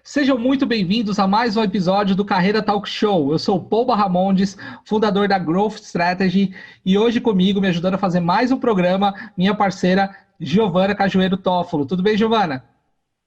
Sejam muito bem-vindos a mais um episódio do Carreira Talk Show. Eu sou o Paul Barramondes, fundador da Growth Strategy, e hoje comigo, me ajudando a fazer mais um programa, minha parceira Giovana Cajueiro Toffolo. Tudo bem, Giovana?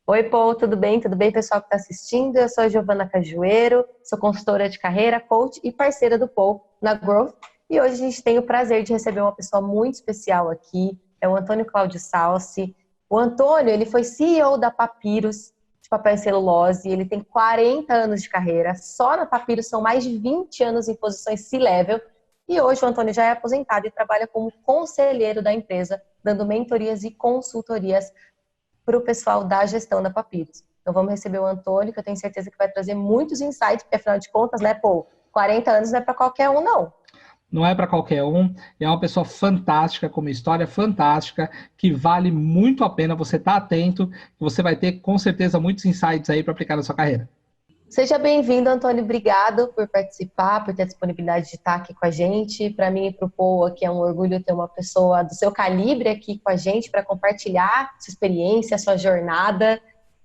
Oi, Paul, tudo bem? Tudo bem, pessoal que está assistindo? Eu sou a Giovana Cajueiro, sou consultora de carreira, coach e parceira do Paul na Growth. E hoje a gente tem o prazer de receber uma pessoa muito especial aqui, é o Antônio Cláudio Salsi. O Antônio, ele foi CEO da Papyrus, de papel e celulose, ele tem 40 anos de carreira, só na Papyrus são mais de 20 anos em posições C-Level, e hoje o Antônio já é aposentado e trabalha como conselheiro da empresa, dando mentorias e consultorias para o pessoal da gestão da Papyrus. Então vamos receber o Antônio, que eu tenho certeza que vai trazer muitos insights, porque afinal de contas, né, Paul, 40 anos não é para qualquer um, não. Não é para qualquer um, é uma pessoa fantástica, com uma história fantástica, que vale muito a pena você estar atento, que você vai ter com certeza muitos insights aí para aplicar na sua carreira. Seja bem-vindo, Antônio, obrigado por participar, por ter a disponibilidade de estar aqui com a gente. Para mim e para o Paul aqui é um orgulho ter uma pessoa do seu calibre aqui com a gente para compartilhar sua experiência, sua jornada.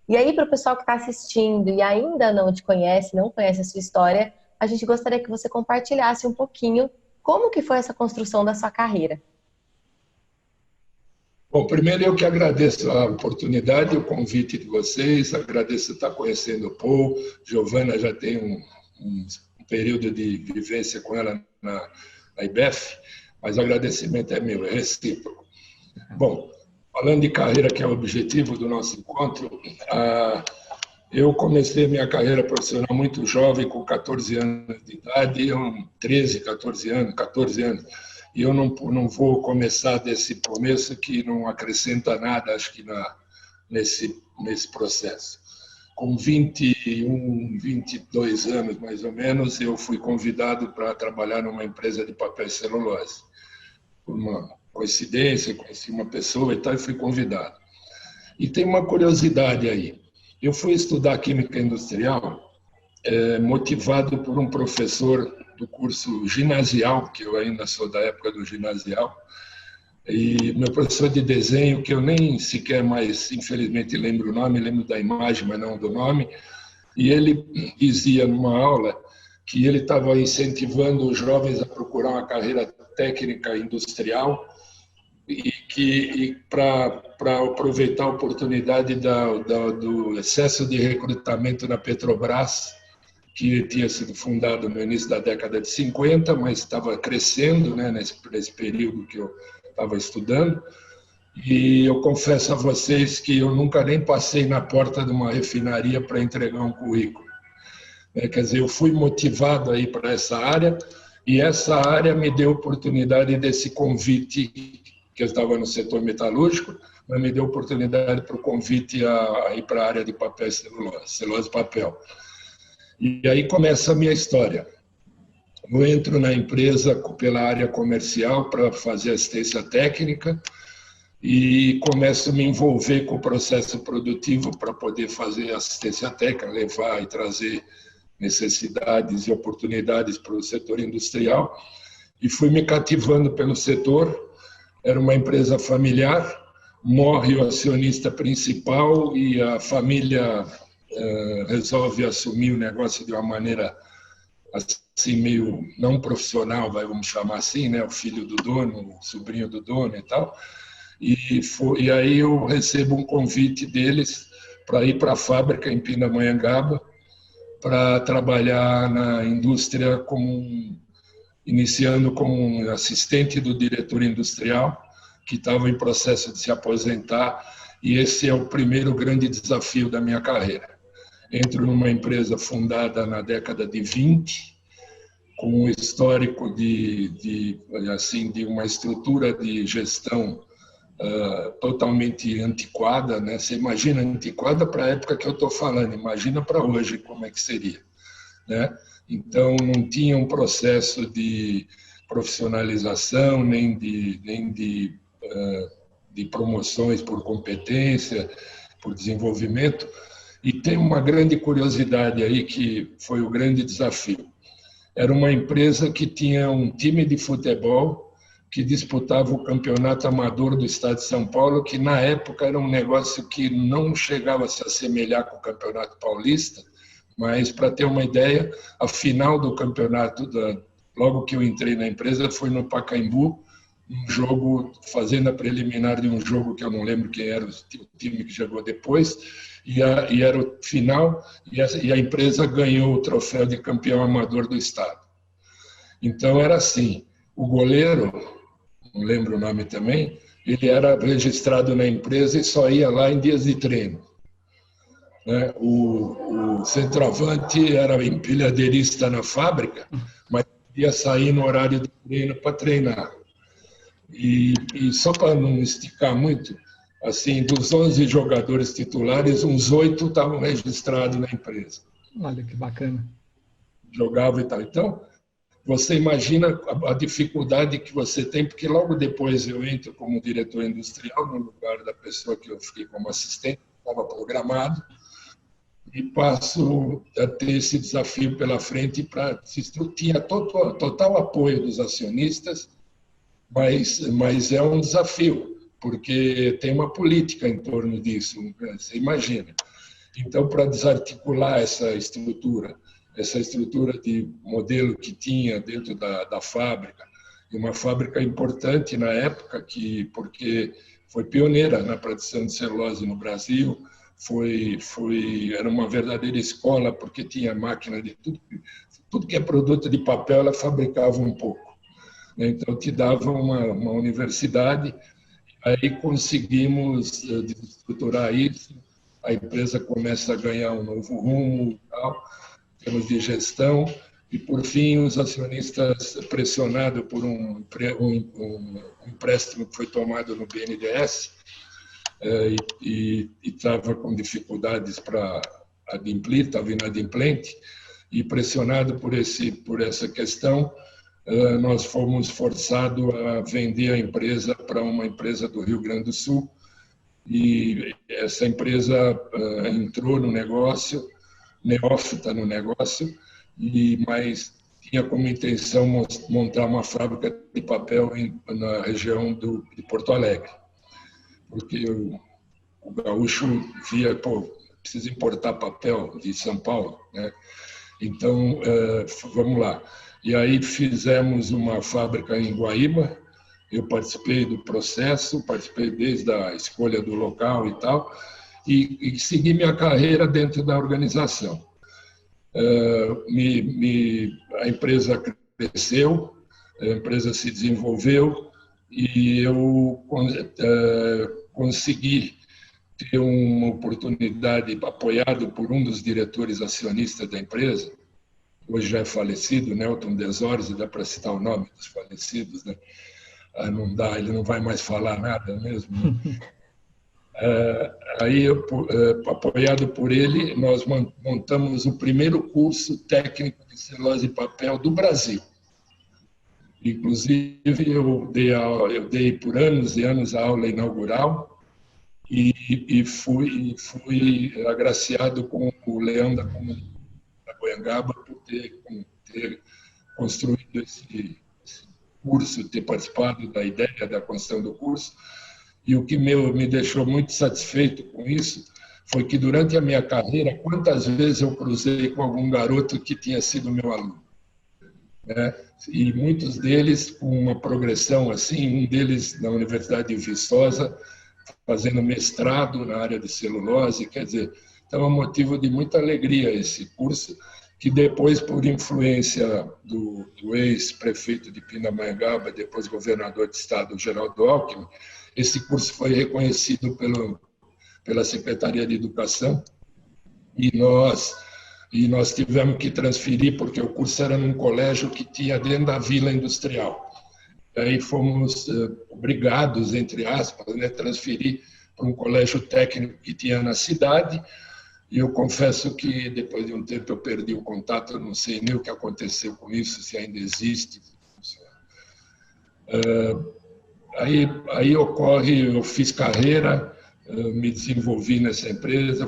E aí, para o pessoal que está assistindo e ainda não te conhece, não conhece a sua história, a gente gostaria que você compartilhasse um pouquinho como que foi essa construção da sua carreira? Bom, primeiro eu que agradeço a oportunidade, o convite de vocês, agradeço estar conhecendo o Paul. Giovana já tem um período de vivência com ela na IBEF, mas o agradecimento é meu, é recíproco. Bom, falando de carreira, que é o objetivo do nosso encontro, eu comecei minha carreira profissional muito jovem, com 14 anos de idade, 13, 14 anos, e eu não vou começar desse começo que não acrescenta nada, acho que nesse processo. Com 21, 22 anos, mais ou menos, eu fui convidado para trabalhar numa empresa de papel e celulose. Por uma coincidência, conheci uma pessoa e tal, e fui convidado. E tem uma curiosidade aí. Eu fui estudar Química Industrial motivado por um professor do curso ginasial, que eu ainda sou da época do ginasial, e meu professor de desenho, que eu nem sequer mais, infelizmente, lembro o nome, lembro da imagem, mas não do nome, e ele dizia numa aula que ele estava incentivando os jovens a procurar uma carreira técnica industrial e para aproveitar a oportunidade do excesso de recrutamento na Petrobras, que tinha sido fundado no início da década de 50, mas estava crescendo, né, nesse período que eu estava estudando. E eu confesso a vocês que eu nunca nem passei na porta de uma refinaria para entregar um currículo. Quer dizer, eu fui motivado aí para essa área, e essa área me deu oportunidade desse convite, que eu estava no setor metalúrgico, mas me deu oportunidade para o convite a ir para a área de papel e celulose e papel. E aí começa a minha história. Eu entro na empresa pela área comercial para fazer assistência técnica e começo a me envolver com o processo produtivo para poder fazer assistência técnica, levar e trazer necessidades e oportunidades para o setor industrial. E fui me cativando pelo setor. Era uma empresa familiar, morre o acionista principal e a família resolve assumir o negócio de uma maneira assim meio não profissional, vamos chamar assim, né? O filho do dono, o sobrinho do dono e tal. E aí eu recebo um convite deles para ir para a fábrica em Pindamonhangaba para trabalhar na indústria iniciando como um assistente do diretor industrial, que estava em processo de se aposentar, e esse é o primeiro grande desafio da minha carreira. Entro numa empresa fundada na década de 20, com um histórico de uma estrutura de gestão totalmente antiquada, né? Você imagina antiquada para a época que eu estou falando, imagina para hoje como é que seria, né? Então, não tinha um processo de profissionalização, nem de promoções por competência, por desenvolvimento. E tem uma grande curiosidade aí, que foi o grande desafio. Era uma empresa que tinha um time de futebol que disputava o campeonato amador do estado de São Paulo, que na época era um negócio que não chegava a se assemelhar com o Campeonato Paulista, mas, para ter uma ideia, a final do campeonato, logo que eu entrei na empresa, foi no Pacaembu, um jogo, fazendo a preliminar de um jogo que eu não lembro quem era o time que jogou depois, e era o final, e a empresa ganhou o troféu de campeão amador do estado. Então era assim, o goleiro, não lembro o nome também, ele era registrado na empresa e só ia lá em dias de treino. O centroavante era empilhadeirista na fábrica, mas ia sair no horário de treino para treinar. E só para não esticar muito, assim, dos 11 jogadores titulares, uns 8 estavam registrados na empresa. Olha que bacana. Jogavam e tal. Então, você imagina a dificuldade que você tem, porque logo depois eu entro como diretor industrial, no lugar da pessoa que eu fiquei como assistente, estava programado, e passo a ter esse desafio pela frente para tinha total apoio dos acionistas, mas é um desafio, porque tem uma política em torno disso, você imagina. Então, para desarticular essa estrutura de modelo que tinha dentro da fábrica, e uma fábrica importante na época, porque foi pioneira na produção de celulose no Brasil, era uma verdadeira escola, porque tinha máquina de tudo que é produto de papel, ela fabricava um pouco. Então, te dava uma universidade, aí conseguimos estruturar isso, a empresa começa a ganhar um novo rumo, e tal, em termos de gestão, e, por fim, os acionistas, pressionados por um empréstimo que foi tomado no BNDES, e estava com dificuldades para adimplir, estava inadimplente, e pressionado por essa questão, nós fomos forçados a vender a empresa para uma empresa do Rio Grande do Sul, e essa empresa entrou no negócio, neófita no negócio, mas tinha como intenção montar uma fábrica de papel na região de Porto Alegre, porque o gaúcho via, precisa importar papel de São Paulo, né? Então, vamos lá. E aí fizemos uma fábrica em Guaíba, eu participei do processo, participei desde a escolha do local e tal, e segui minha carreira dentro da organização. A empresa cresceu, a empresa se desenvolveu, e eu consegui ter uma oportunidade, apoiado por um dos diretores acionistas da empresa, hoje já é falecido, Nelton Desores, dá para citar o nome dos falecidos, né? Não dá, ele não vai mais falar nada mesmo. Né? Aí, apoiado por ele, nós montamos o primeiro curso técnico de celulose e papel do Brasil. Inclusive, eu dei por anos e anos a aula inaugural e fui agraciado com o Leão da Comunidade da Goiangaba por ter construído esse curso, ter participado da ideia da construção do curso. E o que me deixou muito satisfeito com isso foi que, durante a minha carreira, quantas vezes eu cruzei com algum garoto que tinha sido meu aluno. Né? E muitos deles com uma progressão assim, um deles na Universidade de Viçosa, fazendo mestrado na área de celulose, quer dizer, então é um motivo de muita alegria esse curso, que depois, por influência do ex-prefeito de Pindamonhangaba, depois governador de estado, Geraldo Alckmin, esse curso foi reconhecido pela Secretaria de Educação, e nós tivemos que transferir, porque o curso era num colégio que tinha dentro da Vila Industrial. Aí fomos obrigados, entre aspas, né, transferir para um colégio técnico que tinha na cidade, e eu confesso que, depois de um tempo, eu perdi o contato, eu não sei nem o que aconteceu com isso, se ainda existe. Aí ocorre, eu fiz carreira, me desenvolvi nessa empresa,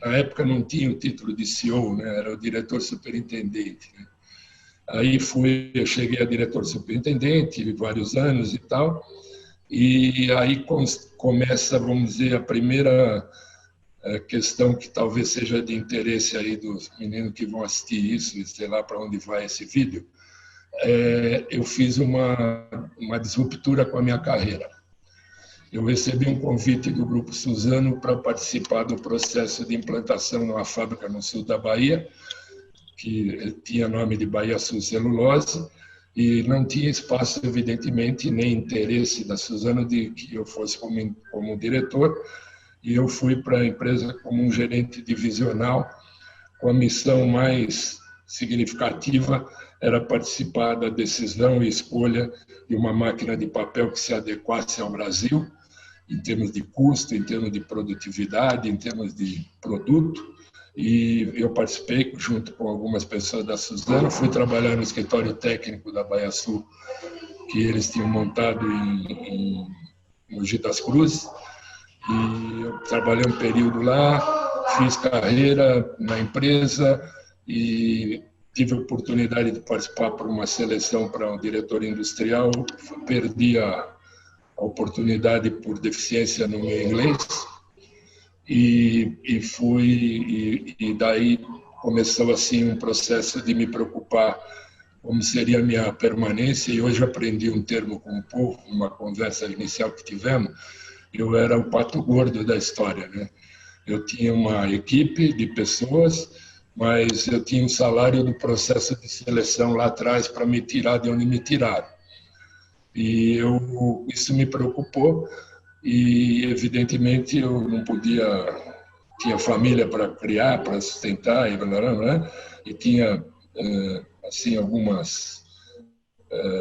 na época não tinha o título de CEO, né, era o diretor superintendente. Né? Aí eu cheguei a diretor superintendente, vários anos e tal, e aí começa, vamos dizer, a primeira questão que talvez seja de interesse aí dos meninos que vão assistir isso, e sei lá para onde vai esse vídeo. Eu fiz uma disruptura com a minha carreira. Eu recebi um convite do Grupo Suzano para participar do processo de implantação numa fábrica no sul da Bahia, que tinha nome de Bahia Sul Celulose, e não tinha espaço, evidentemente, nem interesse da Suzano de que eu fosse como diretor, e eu fui para a empresa como um gerente divisional, com a missão mais significativa era participar da decisão e escolha de uma máquina de papel que se adequasse ao Brasil, em termos de custo, em termos de produtividade, em termos de produto. E eu participei junto com algumas pessoas da Suzano, fui trabalhar no escritório técnico da Bahia Sul, que eles tinham montado em Mogi das Cruzes, e eu trabalhei um período lá, fiz carreira na empresa e tive a oportunidade de participar por uma seleção para um diretor industrial, perdi a oportunidade por deficiência no meu inglês, e daí começou assim um processo de me preocupar como seria a minha permanência, e hoje aprendi um termo com o povo, uma conversa inicial que tivemos. Eu era o pato gordo da história, né? Eu tinha uma equipe de pessoas, mas eu tinha um salário do processo de seleção lá atrás para me tirar de onde me tiraram. E isso me preocupou, e evidentemente eu não podia, tinha família para criar, para sustentar, e tinha assim algumas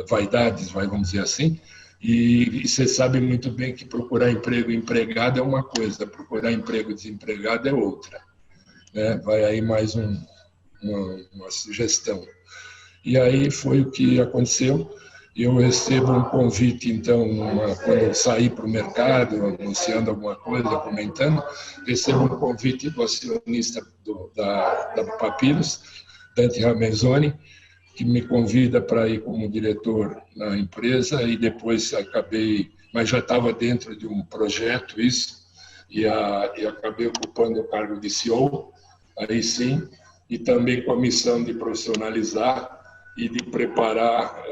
vaidades, vamos dizer assim. E você sabe muito bem que procurar emprego empregado é uma coisa, procurar emprego desempregado é outra, né? Vai aí mais uma sugestão. E aí foi o que aconteceu. Eu recebo um convite, então, quando eu saí para o mercado, anunciando alguma coisa, comentando, recebo um convite do acionista da Papyrus, Dante Ramezoni, que me convida para ir como diretor na empresa, e depois acabei, mas já estava dentro de um projeto isso, e acabei ocupando o cargo de CEO, aí sim, e também com a missão de profissionalizar e de preparar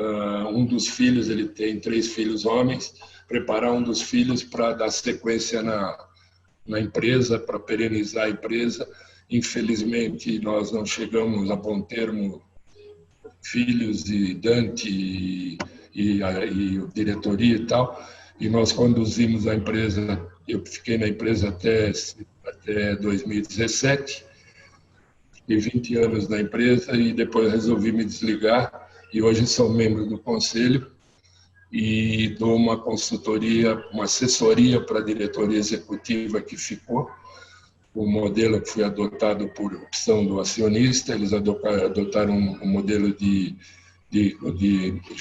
um dos filhos, ele tem 3 filhos homens, preparar um dos filhos para dar sequência na empresa, para perenizar a empresa. Infelizmente, nós não chegamos a bom termo, filhos de Dante e a diretoria e tal, e nós conduzimos a empresa, eu fiquei na empresa até 2017, e 20 anos na empresa, e depois resolvi me desligar, e hoje sou membro do conselho e dou uma consultoria, uma assessoria para a diretoria executiva que ficou. O modelo que foi adotado por opção do acionista, eles adotaram um modelo de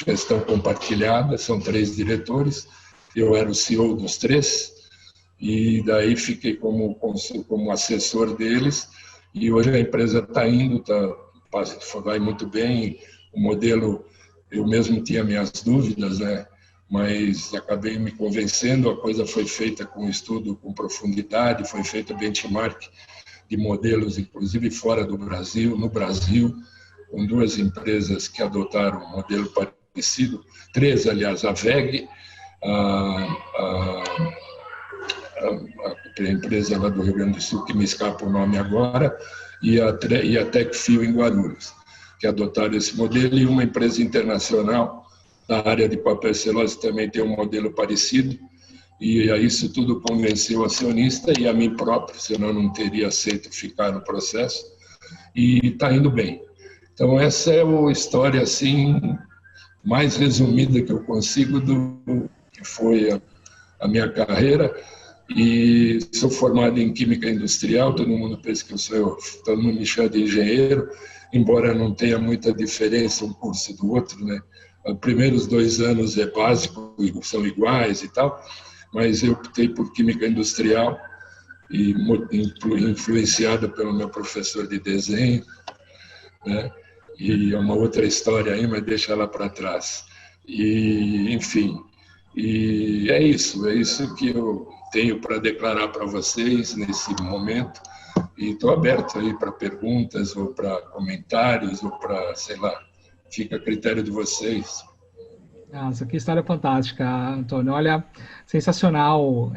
gestão compartilhada, são 3 diretores, eu era o CEO dos 3, e daí fiquei como assessor deles, e hoje a empresa está indo, vai muito bem. O modelo, eu mesmo tinha minhas dúvidas, né? Mas acabei me convencendo, a coisa foi feita com estudo, com profundidade, foi feito benchmark de modelos, inclusive fora do Brasil, no Brasil, com 2 empresas que adotaram um modelo parecido, 3, aliás, a VEG, a empresa lá do Rio Grande do Sul, que me escapa o nome agora, e a Techfil em Guarulhos, que adotaram esse modelo, e uma empresa internacional da área de papel e celulose também tem um modelo parecido, e isso tudo convenceu o acionista e a mim próprio, senão eu não teria aceito ficar no processo, e está indo bem. Então, essa é a história assim, mais resumida que eu consigo do que foi a minha carreira. E sou formado em Química Industrial, todo mundo pensa que todo mundo me chama de engenheiro, embora não tenha muita diferença um curso do outro, né? Os primeiros 2 anos é básico, são iguais e tal, mas eu optei por Química Industrial, e influenciado pelo meu professor de desenho, né? e é uma outra história aí, mas deixa ela para trás. E, enfim, e é isso que eu tenho para declarar para vocês nesse momento, e estou aberto aí para perguntas, ou para comentários, ou para, sei lá, fica a critério de vocês. Nossa, que história fantástica, Antônio. Olha, sensacional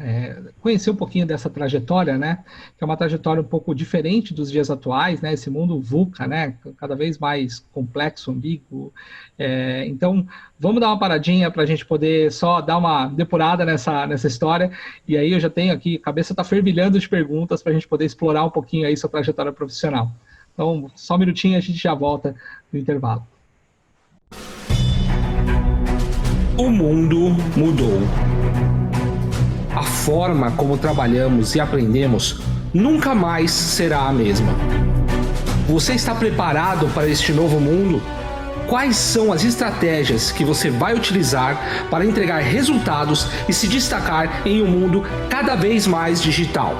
conhecer um pouquinho dessa trajetória, né? Que é uma trajetória um pouco diferente dos dias atuais, né? Esse mundo VUCA, né? Cada vez mais complexo, ambíguo. Então, vamos dar uma paradinha para a gente poder só dar uma depurada nessa história. E aí eu já tenho aqui, a cabeça está fervilhando de perguntas para a gente poder explorar um pouquinho aí sua trajetória profissional. Então, só um minutinho, a gente já volta no intervalo. O mundo mudou. A forma como trabalhamos e aprendemos nunca mais será a mesma. Você está preparado para este novo mundo? Quais são as estratégias que você vai utilizar para entregar resultados e se destacar em um mundo cada vez mais digital?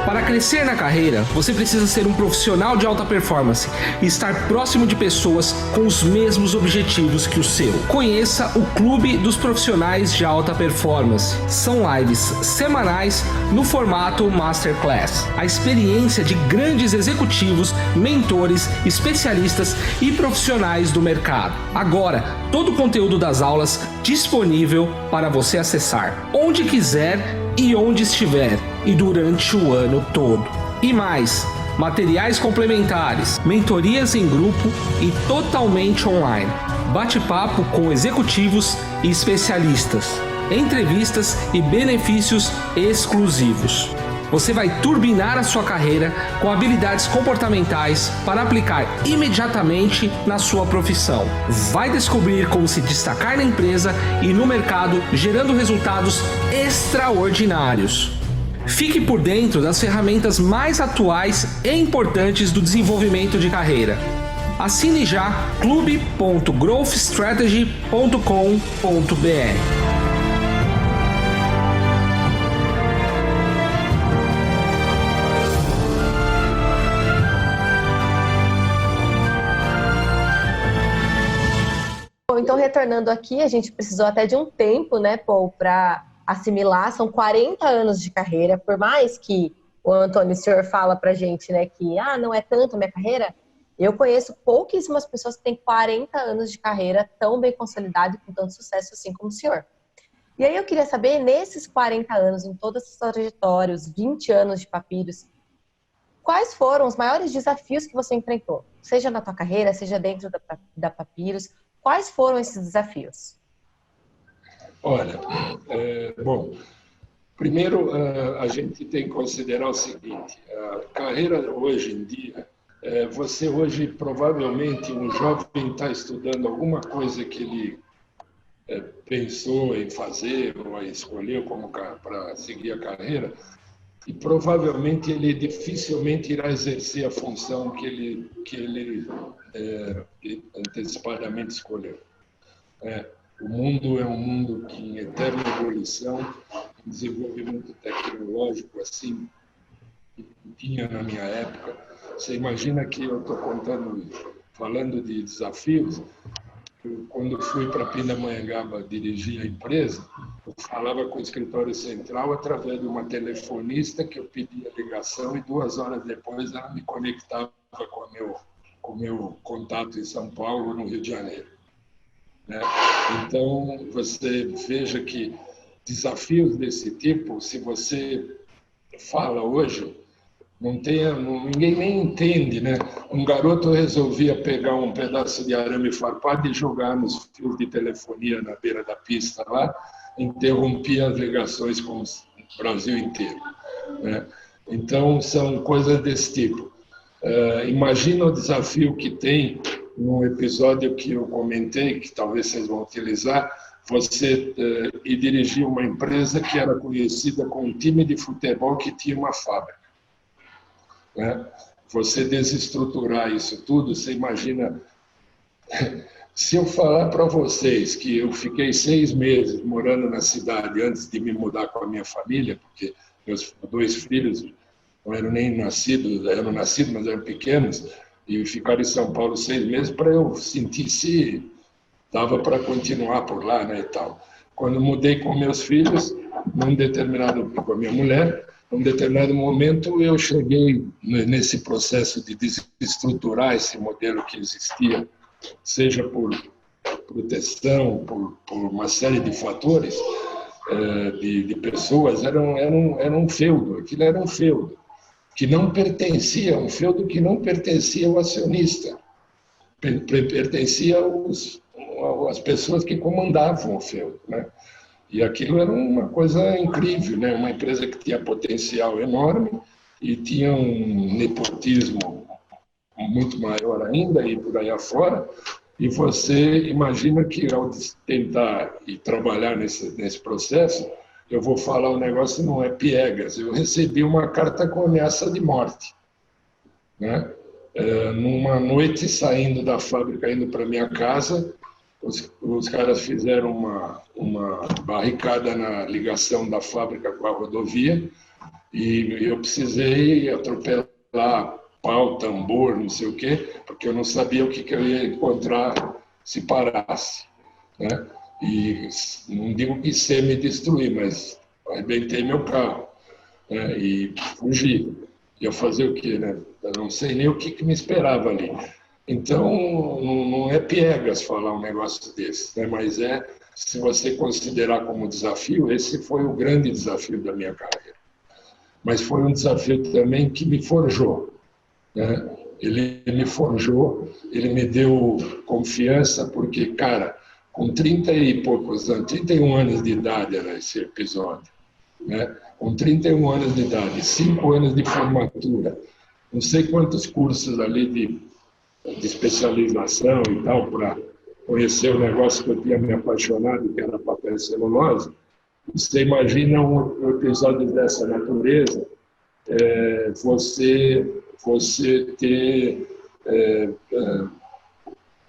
Para crescer na carreira, você precisa ser um profissional de alta performance e estar próximo de pessoas com os mesmos objetivos que o seu. Conheça o Clube dos Profissionais de Alta Performance. São lives semanais no formato Masterclass. A experiência de grandes executivos, mentores, especialistas e profissionais do mercado. Agora, todo o conteúdo das aulas disponível para você acessar onde quiser e onde estiver, e durante o ano todo. E mais, materiais complementares, mentorias em grupo e totalmente online. Bate-papo com executivos e especialistas, entrevistas e benefícios exclusivos. Você vai turbinar a sua carreira com habilidades comportamentais para aplicar imediatamente na sua profissão. Vai descobrir como se destacar na empresa e no mercado, gerando resultados extraordinários. Fique por dentro das ferramentas mais atuais e importantes do desenvolvimento de carreira. Assine já clube.growthstrategy.com.br. Então, retornando aqui, a gente precisou até de um tempo, né, Paul, para assimilar. São 40 anos de carreira. Por mais que o Antônio, o senhor fala pra gente, né, que não é tanto a minha carreira, eu conheço pouquíssimas pessoas que têm 40 anos de carreira tão bem consolidado e com tanto sucesso assim como o senhor. E aí eu queria saber, nesses 40 anos, em toda essa trajetória, os 20 anos de Papyrus, quais foram os maiores desafios que você enfrentou? Seja na tua carreira, seja dentro da Papyrus. Quais foram esses desafios? Olha, bom, primeiro a gente tem que considerar o seguinte, a carreira hoje em dia, você hoje provavelmente um jovem está estudando alguma coisa que ele pensou em fazer ou escolheu como para seguir a carreira, e provavelmente ele dificilmente irá exercer a função que ele antecipadamente escolheu. O mundo é um mundo que, em eterna evolução, desenvolvimento tecnológico assim, que tinha na minha época. Você imagina que eu estou falando de desafios. Quando fui para Pindamonhangaba dirigir a empresa, eu falava com o escritório central através de uma telefonista que eu pedia ligação e 2 horas depois ela me conectava com o meu contato em São Paulo, no Rio de Janeiro. Então, você veja que desafios desse tipo, se você fala hoje, ninguém nem entende, né? Um garoto resolvia pegar um pedaço de arame farpado e jogar nos fios de telefonia na beira da pista lá, interrompia as ligações com o Brasil inteiro, né? Então, são coisas desse tipo. Imagina o desafio que tem num episódio que eu comentei, que talvez vocês vão utilizar, você ir dirigir uma empresa que era conhecida como um time de futebol que tinha uma fábrica. Né? Você desestruturar isso tudo, você imagina... Se eu falar para vocês que eu fiquei 6 meses morando na cidade antes de me mudar com a minha família, porque meus 2 filhos não eram nem nascidos, mas eram pequenos, e ficar em São Paulo 6 meses para eu sentir se dava para continuar por lá, né, e tal. Quando mudei com meus filhos, com a minha mulher, num determinado momento eu cheguei nesse processo de desestruturar esse modelo que existia, seja por proteção, por uma série de fatores, de pessoas, era um feudo, aquilo era um feudo, que não pertencia, um feudo que não pertencia ao acionista, pertencia às pessoas que comandavam o feudo, né? E aquilo era uma coisa incrível, né? Uma empresa que tinha potencial enorme e tinha um nepotismo muito maior ainda, e por aí afora. E você imagina que, ao tentar e trabalhar nesse processo, eu vou falar um negócio, não é piegas, eu recebi uma carta com ameaça de morte, né? Numa noite, saindo da fábrica, indo para minha casa, os caras fizeram uma barricada na ligação da fábrica com a rodovia e eu precisei atropelar pau, tambor, não sei o quê, porque eu não sabia o que eu ia encontrar se parasse, né? E não digo que semi-destruir, mas arrebentei meu carro, né? E fugi. Ia fazer o quê, né? Eu não sei nem o que me esperava ali. Então, não é piegas falar um negócio desse, né? Mas se você considerar como desafio, esse foi o grande desafio da minha carreira. Mas foi um desafio também que me forjou, né? Ele me forjou, ele me deu confiança, porque, cara, com 30 e poucos anos, 31 anos de idade era esse episódio, né? Com 31 anos de idade, 5 anos de formatura, não sei quantos cursos ali de especialização e tal, para conhecer o negócio que eu tinha me apaixonado, que era papel e celulose. Você imagina um episódio dessa natureza, você ter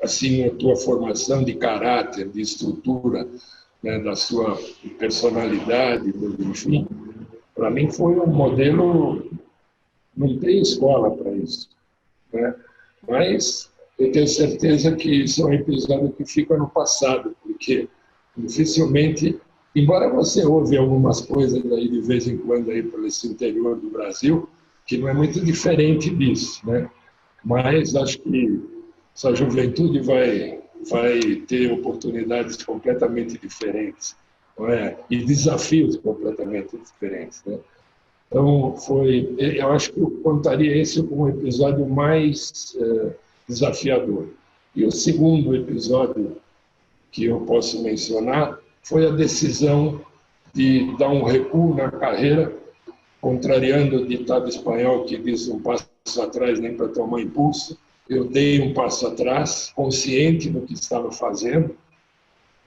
assim, a tua formação de caráter, de estrutura, né, da sua personalidade, enfim. Para mim foi um modelo, não tem escola para isso, né? Mas eu tenho certeza que isso é um episódio que fica no passado, porque dificilmente, embora você ouve algumas coisas aí de vez em quando aí por esse interior do Brasil, que não é muito diferente disso, né? Mas acho que essa juventude vai ter oportunidades completamente diferentes, não é? E desafios completamente diferentes, né? Então, eu acho que eu contaria esse como um episódio mais desafiador. E o segundo episódio que eu posso mencionar foi a decisão de dar um recuo na carreira, contrariando o ditado espanhol que diz um passo atrás nem para tomar impulso. Eu dei um passo atrás, consciente do que estava fazendo,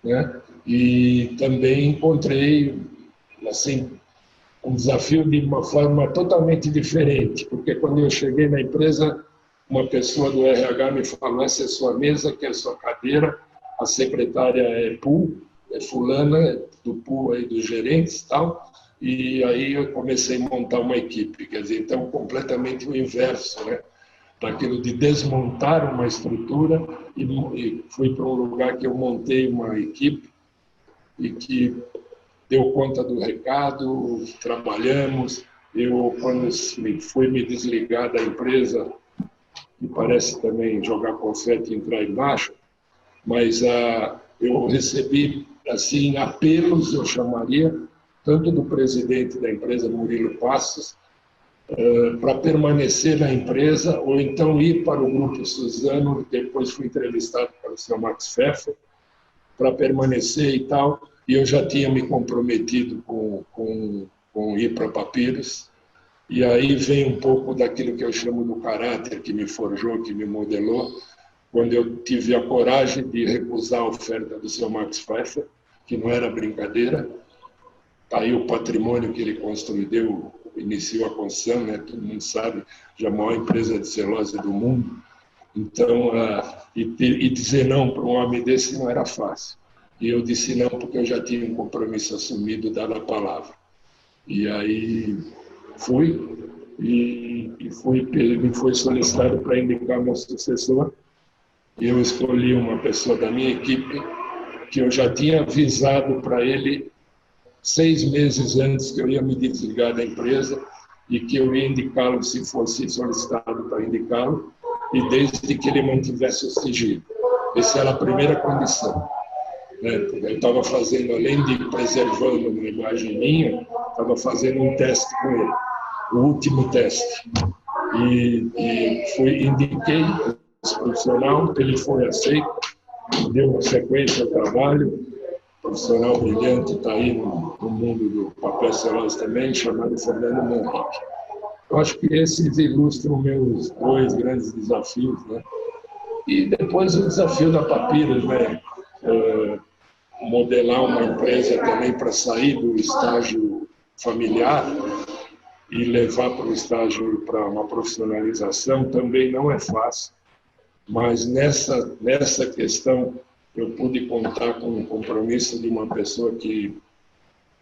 né? E também encontrei, assim, um desafio de uma forma totalmente diferente, porque quando eu cheguei na empresa, uma pessoa do RH me falou: essa é sua mesa, que é sua cadeira, a secretária é pool, é fulana, do pool aí dos gerentes e tal, e aí eu comecei a montar uma equipe, quer dizer, então completamente o inverso, né? Daquilo de desmontar uma estrutura e fui para um lugar que eu montei uma equipe e que deu conta do recado, trabalhamos. Eu, quando fui me desligar da empresa, me parece também jogar confete e entrar embaixo, mas eu recebi, assim, apelos, eu chamaria, tanto do presidente da empresa, Murilo Passos, para permanecer na empresa, ou então ir para o Grupo Suzano. Depois fui entrevistado pelo Sr. Max Pfeffer, para permanecer e tal, e eu já tinha me comprometido com ir para Papiros, e aí vem um pouco daquilo que eu chamo do caráter que me forjou, que me modelou, quando eu tive a coragem de recusar a oferta do Sr. Max Pfeffer, que não era brincadeira. Está aí o patrimônio que ele construiu, iniciou a construção, né? Todo mundo sabe, já a maior empresa de celulose do mundo. Então, e dizer não para um homem desse não era fácil. E eu disse não porque eu já tinha um compromisso assumido, dado a palavra. E aí fui, me foi solicitado para indicar meu sucessor. Eu escolhi uma pessoa da minha equipe que eu já tinha avisado para ele 6 meses antes que eu ia me desligar da empresa e que eu ia indicá-lo se fosse solicitado para indicá-lo, e desde que ele mantivesse o sigilo. Essa era a primeira condição. Eu estava fazendo, além de preservando uma imagem minha, estava fazendo um teste com ele, o último teste. Indiquei esse profissional, ele foi aceito, deu uma sequência ao trabalho, profissional brilhante, está aí no mundo do papel celulose também, chamado Fernando Manrique. Eu acho que esses ilustram meus 2 grandes desafios, né? E depois o desafio da Papyrus, né? Modelar uma empresa também para sair do estágio familiar e levar para o estágio para uma profissionalização também não é fácil, mas nessa questão eu pude contar com o compromisso de uma pessoa que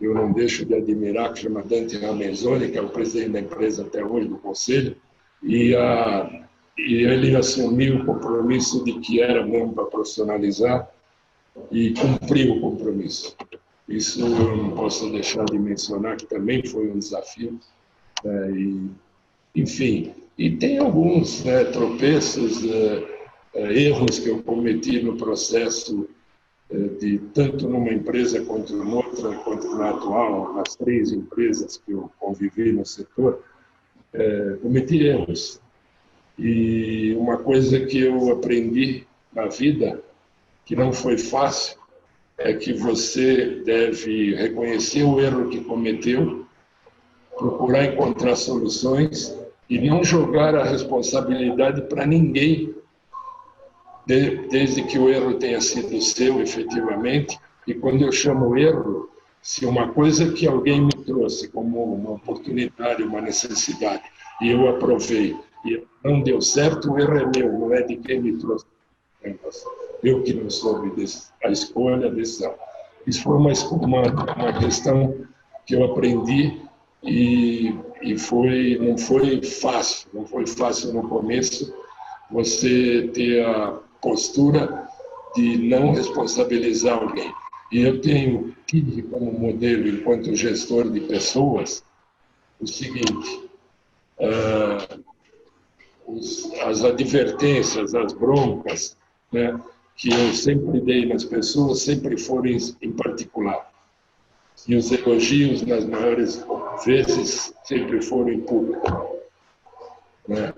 eu não deixo de admirar, que chama Dante Ramezoni, que é o presidente da empresa até hoje, do conselho, e ele assumiu o compromisso de que era mesmo para profissionalizar e cumpriu o compromisso. Isso eu não posso deixar de mencionar, que também foi um desafio. Enfim, e tem alguns tropeços, erros que eu cometi no processo, tanto numa empresa quanto noutra, quanto na atual, nas 3 empresas que eu convivi no setor, cometi erros. E uma coisa que eu aprendi na vida, que não foi fácil, é que você deve reconhecer o erro que cometeu, procurar encontrar soluções e não jogar a responsabilidade para ninguém, desde que o erro tenha sido seu, efetivamente. E quando eu chamo erro, se uma coisa que alguém me trouxe como uma oportunidade, uma necessidade, e eu aprovei, e não deu certo, o erro é meu, não é de quem me trouxe. Eu que não soube a escolha, a decisão. Isso foi uma questão que eu aprendi e não foi fácil no começo você ter a postura de não responsabilizar alguém. E eu tive como modelo, enquanto gestor de pessoas, o seguinte: as advertências, as broncas, né, que eu sempre dei nas pessoas, sempre foram em particular. E os elogios, nas maiores vezes, sempre foram em público. Né?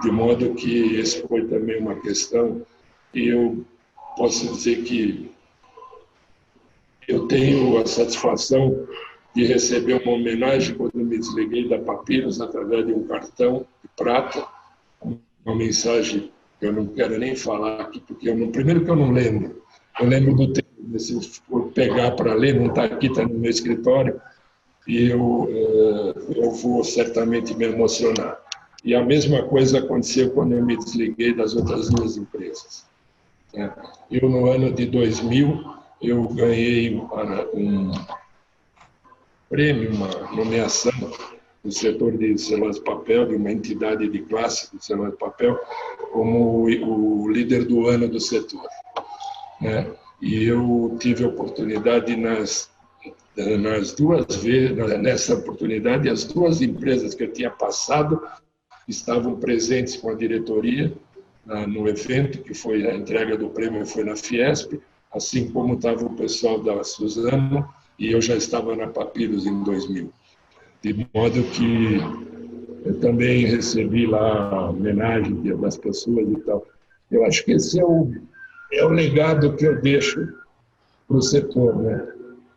De modo que esse foi também uma questão, e eu posso dizer que eu tenho a satisfação de receber uma homenagem quando me desliguei da Papyrus através de um cartão de prata, uma mensagem que eu não quero nem falar aqui, porque primeiro que eu não lembro. Eu lembro do tempo, se eu for pegar para ler, não está aqui, está no meu escritório, e eu vou certamente me emocionar. E a mesma coisa aconteceu quando eu me desliguei das outras 2 empresas. Eu, no ano de 2000, eu ganhei um prêmio, uma nomeação no setor de celulose de papel, de uma entidade de classe de celulose de papel, como o líder do ano do setor. E eu tive a oportunidade nas 2 vezes, nessa oportunidade, as 2 empresas que eu tinha passado estavam presentes com a diretoria no evento, que foi a entrega do prêmio, foi na Fiesp, assim como estava o pessoal da Suzano, e eu já estava na Papyrus em 2000. De modo que eu também recebi lá a homenagem das pessoas e tal. Eu acho que esse é o legado que eu deixo para o setor, né?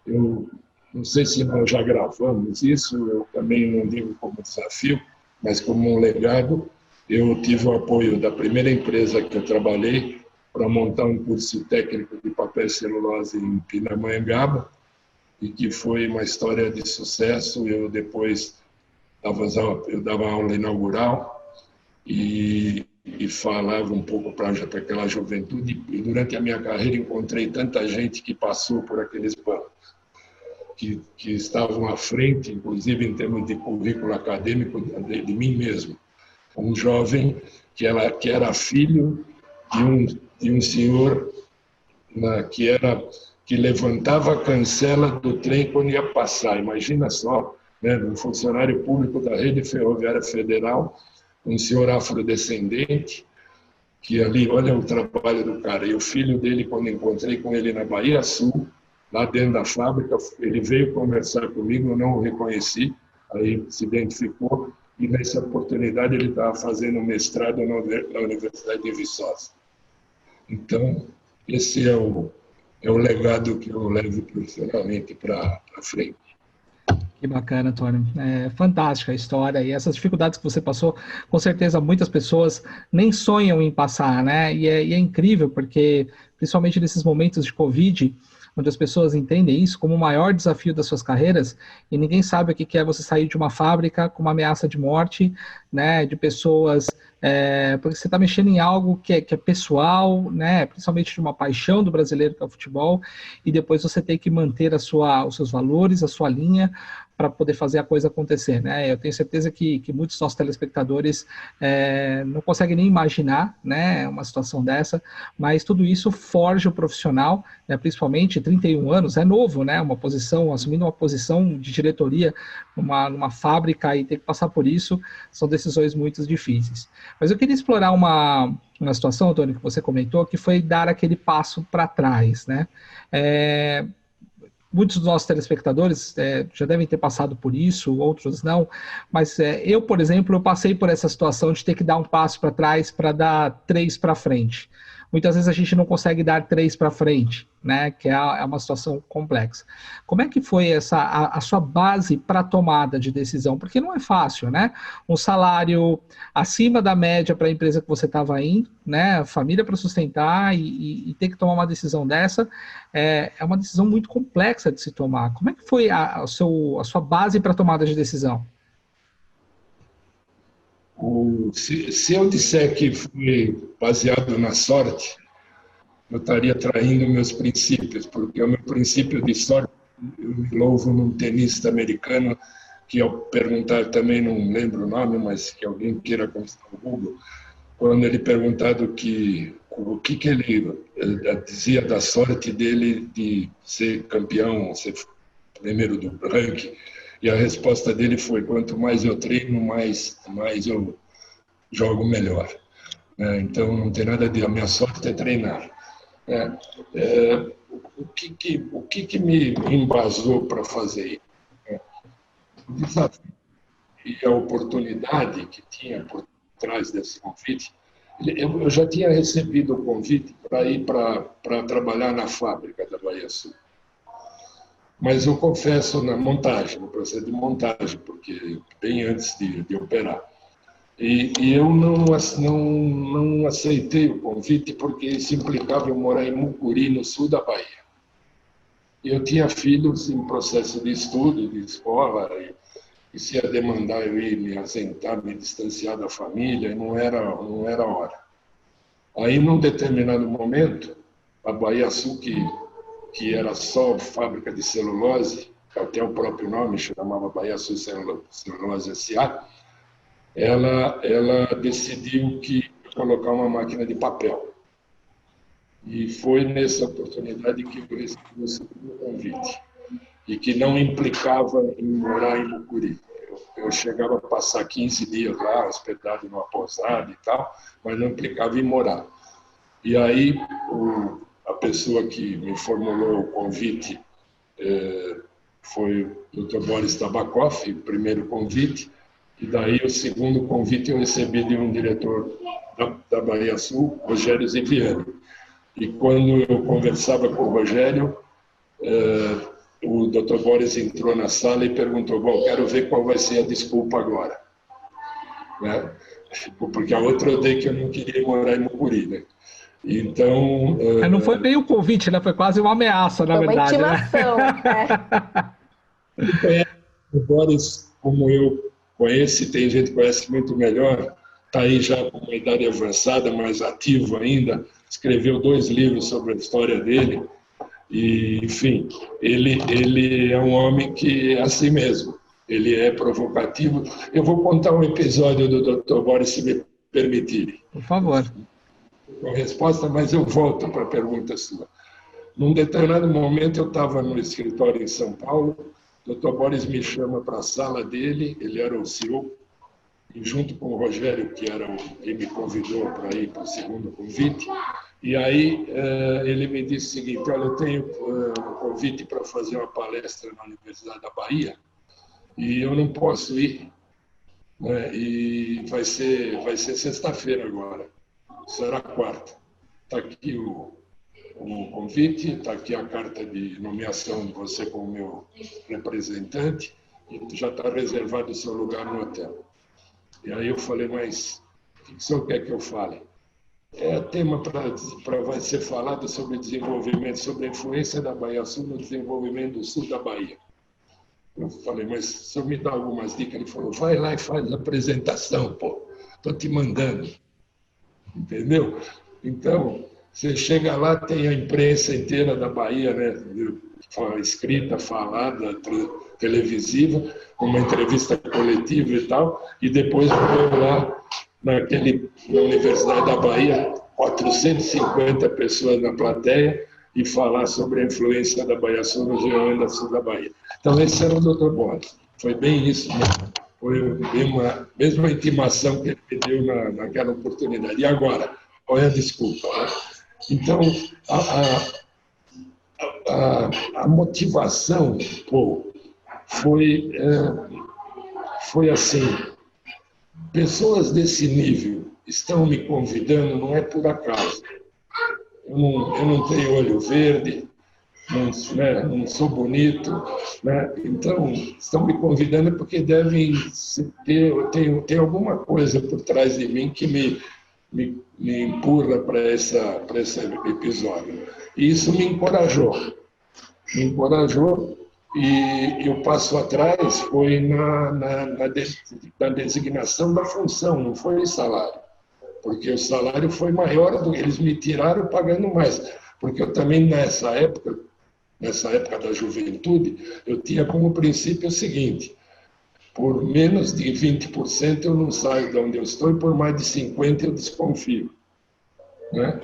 Eu não sei se nós já gravamos isso, eu também não digo como desafio, mas como um legado. Eu tive o apoio da primeira empresa que eu trabalhei para montar um curso técnico de papel e celulose em Pindamonhangaba, e que foi uma história de sucesso. Eu depois dava aula inaugural e falava um pouco para aquela juventude. E durante a minha carreira encontrei tanta gente que passou por aqueles bancos, que estavam à frente, inclusive em termos de currículo acadêmico, de mim mesmo. Um jovem que era filho de um senhor que levantava a cancela do trem quando ia passar. Imagina só, né, um funcionário público da Rede Ferroviária Federal, um senhor afrodescendente, que ali, olha o trabalho do cara. E o filho dele, quando encontrei com ele na Bahia Sul, lá dentro da fábrica, ele veio conversar comigo, eu não o reconheci, aí se identificou, e nessa oportunidade ele estava fazendo mestrado na Universidade de Viçosa. Então, esse é o legado que eu levo profissionalmente para frente. Que bacana, Tony. É fantástica a história e essas dificuldades que você passou, com certeza muitas pessoas nem sonham em passar, né? E é incrível porque, principalmente nesses momentos de Covid, onde as pessoas entendem isso como o maior desafio das suas carreiras, e ninguém sabe o que é você sair de uma fábrica com uma ameaça de morte, né, de pessoas, porque você está mexendo em algo que é pessoal, né, principalmente de uma paixão do brasileiro que é o futebol, e depois você tem que manter os seus valores, a sua linha, para poder fazer a coisa acontecer, né? Eu tenho certeza que muitos dos nossos telespectadores não conseguem nem imaginar, né, uma situação dessa, mas tudo isso forja o profissional, né, principalmente 31 anos, é novo, né, assumindo uma posição de diretoria numa fábrica e ter que passar por isso, são decisões muito difíceis. Mas eu queria explorar uma situação, Antônio, que você comentou, que foi dar aquele passo para trás, né? Muitos dos nossos telespectadores já devem ter passado por isso, outros não, mas eu, por exemplo, eu passei por essa situação de ter que dar um passo para trás para dar 3 para frente. Muitas vezes a gente não consegue dar 3 para frente, né? Que é uma situação complexa. Como é que foi a sua base para a tomada de decisão? Porque não é fácil, né? Um salário acima da média para a empresa que você estava indo, né? Família para sustentar e ter que tomar uma decisão dessa é uma decisão muito complexa de se tomar. Como é que foi a sua base para a tomada de decisão? Se eu disser que foi baseado na sorte, eu estaria traindo meus princípios, porque o meu princípio de sorte, eu me louvo num tenista americano, que ao perguntar, também não lembro o nome, mas que alguém queira consultar o Google, quando ele perguntado o que ele dizia da sorte dele de ser campeão, ser primeiro do ranking, e a resposta dele foi: quanto mais eu treino, mais eu jogo melhor. Então, não tem nada a minha sorte é treinar. O que me embasou para fazer isso? O desafio e a oportunidade que tinha por trás desse convite. Eu já tinha recebido o convite para ir para trabalhar na fábrica da Bahia Sul. Mas eu confesso, na montagem, no processo de montagem, porque bem antes de operar. E eu não aceitei o convite porque isso implicava eu morar em Mucuri, no sul da Bahia. Eu tinha filhos em processo de estudo, de escola, e se ia demandar eu ir me ausentar, me distanciar da família, e não era hora. Aí, num determinado momento, a Bahia Sul, que era só fábrica de celulose, até o próprio nome chamava Bahia Sul Celulose S.A., ela decidiu que colocar uma máquina de papel. E foi nessa oportunidade que eu recebi o segundo convite, e que não implicava em morar em Mucuri. Eu chegava a passar 15 dias lá, hospedado numa pousada e tal, mas não implicava em morar. E aí, a pessoa que me formulou o convite foi o Dr. Boris Tabakoff, o primeiro convite, e daí o segundo convite eu recebi de um diretor da Bahia Sul, Rogério Ziviani. E quando eu conversava com o Rogério, o Dr. Boris entrou na sala e perguntou: bom, quero ver qual vai ser a desculpa agora. Né? Porque a outra eu dei que eu não queria morar em Mucuri, né? Então... Não foi bem o convite, né? Foi quase uma ameaça, na verdade. Uma intimação, né? O Boris, como eu conheço, e tem gente que conhece muito melhor, está aí já com uma idade avançada, mas ativo ainda, escreveu 2 livros sobre a história dele, E, enfim, ele é um homem que é assim mesmo. Ele é provocativo. Eu vou contar um episódio do Dr. Boris, se me permitirem. Por favor. Com a resposta, mas eu volto para a pergunta sua. Num determinado momento, eu estava no escritório em São Paulo, o Dr. Boris me chama para a sala dele, ele era o CEO, e junto com o Rogério, que era quem me convidou para ir para o segundo convite, e aí ele me disse o seguinte: olha, eu tenho um convite para fazer uma palestra na Universidade da Bahia, e eu não posso ir, né? E vai ser sexta-feira agora, será quarta. Está aqui o convite, está aqui a carta de nomeação de você como meu representante, e já está reservado o seu lugar no hotel. E aí eu falei: mas o que o senhor quer que eu fale? É tema vai ser falado sobre desenvolvimento, sobre a influência da Bahia Sul no desenvolvimento do sul da Bahia. Eu falei: mas o senhor me dá algumas dicas? Ele falou: vai lá e faz a apresentação, pô, estou te mandando. Entendeu? Então, você chega lá, tem a imprensa inteira da Bahia, né, escrita, falada, televisiva, uma entrevista coletiva e tal, e depois vou lá na Universidade da Bahia, 450 pessoas na plateia, e falar sobre a influência da Bahia Sul no Geônidas Sul da Bahia. Então, esse era o Dr. Boris. Foi bem isso mesmo. Foi a mesma intimação que ele me deu naquela oportunidade. E agora, olha a desculpa, né? Então, a motivação, pô, foi assim: pessoas desse nível estão me convidando, não é por acaso. Eu não tenho olho verde, não sou bonito, né? Então, estão me convidando porque devem ter alguma coisa por trás de mim que me empurra para esse episódio. E isso me encorajou. E o passo atrás foi na designação da função, não foi o salário. Porque o salário foi maior do que eles me tiraram pagando mais. Porque eu também, nessa época da juventude, eu tinha como princípio o seguinte: por menos de 20% eu não saio de onde eu estou, e por mais de 50% eu desconfio. Né?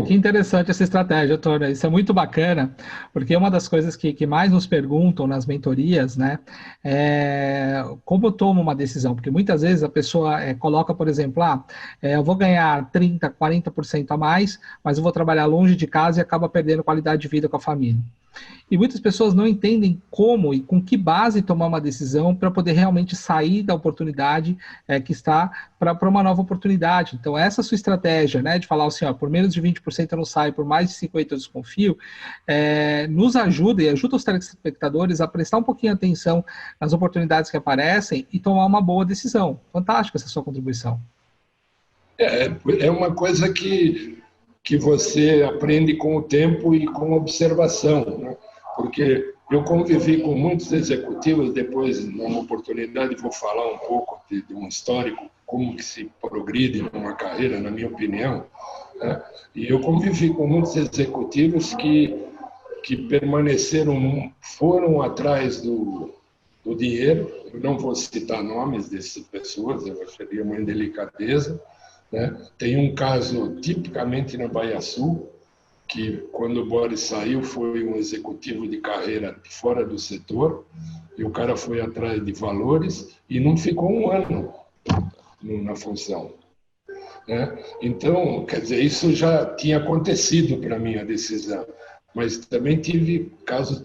Que interessante essa estratégia, doutora. Isso é muito bacana, porque uma das coisas que mais nos perguntam nas mentorias, né, é como eu tomo uma decisão, porque muitas vezes a pessoa coloca, por exemplo, eu vou ganhar 30%, 40% a mais, mas eu vou trabalhar longe de casa e acaba perdendo qualidade de vida com a família. E muitas pessoas não entendem como e com que base tomar uma decisão para poder realmente sair da oportunidade que está para uma nova oportunidade. Então, essa sua estratégia, né, de falar assim, por menos de 20% eu não saio, por mais de 50% eu desconfio, nos ajuda e ajuda os telespectadores a prestar um pouquinho de atenção nas oportunidades que aparecem e tomar uma boa decisão. Fantástica essa sua contribuição. É uma coisa que você aprende com o tempo e com a observação, né? Porque eu convivi com muitos executivos, depois, numa oportunidade, vou falar um pouco de um histórico, como que se progride numa carreira, na minha opinião, né? E eu convivi com muitos executivos que permaneceram, foram atrás do dinheiro. Eu não vou citar nomes dessas pessoas, eu acharia uma indelicadeza, né? Tem um caso tipicamente na Bahia Sul, que quando o Boris saiu foi um executivo de carreira fora do setor, e o cara foi atrás de valores e não ficou um ano na função, né? Então, quer dizer, isso já tinha acontecido para mim, a decisão, mas também tive casos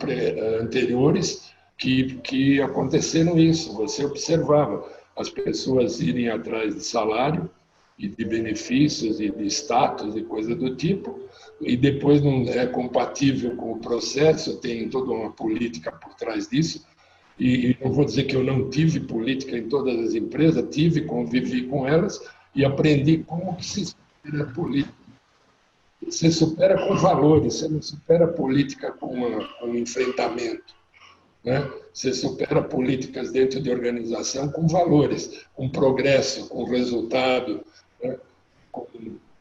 anteriores que aconteceram isso. Você observava as pessoas irem atrás de salário e de benefícios e de status e coisa do tipo, e depois não é compatível com o processo, tem toda uma política por trás disso, e não vou dizer que eu não tive política em todas as empresas, convivi com elas e aprendi como que se supera a política. Você supera com valores, você não supera a política com enfrentamento, né? Você supera políticas dentro de organização com valores, com progresso, com resultado, né?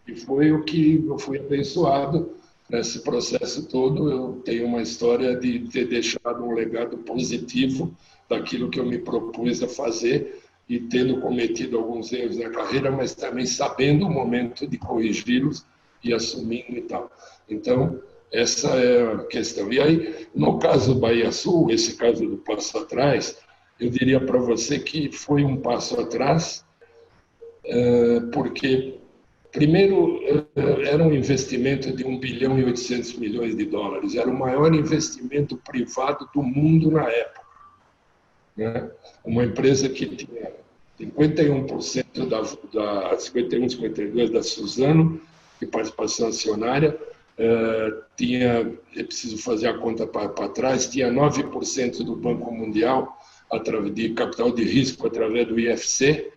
E foi o que eu fui abençoado nesse processo todo, eu tenho uma história de ter deixado um legado positivo daquilo que eu me propus a fazer e tendo cometido alguns erros na carreira, mas também sabendo o momento de corrigi-los e assumindo e tal. Então, essa é a questão. E aí, no caso do Bahia Sul, esse caso do passo atrás, eu diria para você que foi um passo atrás, porque, primeiro, era um investimento de 1 bilhão e 800 milhões de dólares. Era o maior investimento privado do mundo na época. Né? Uma empresa que tinha 51% 52% da Suzano, de participação acionária, tinha, é preciso fazer a conta para trás, tinha 9% do Banco Mundial de capital de risco através do IFC,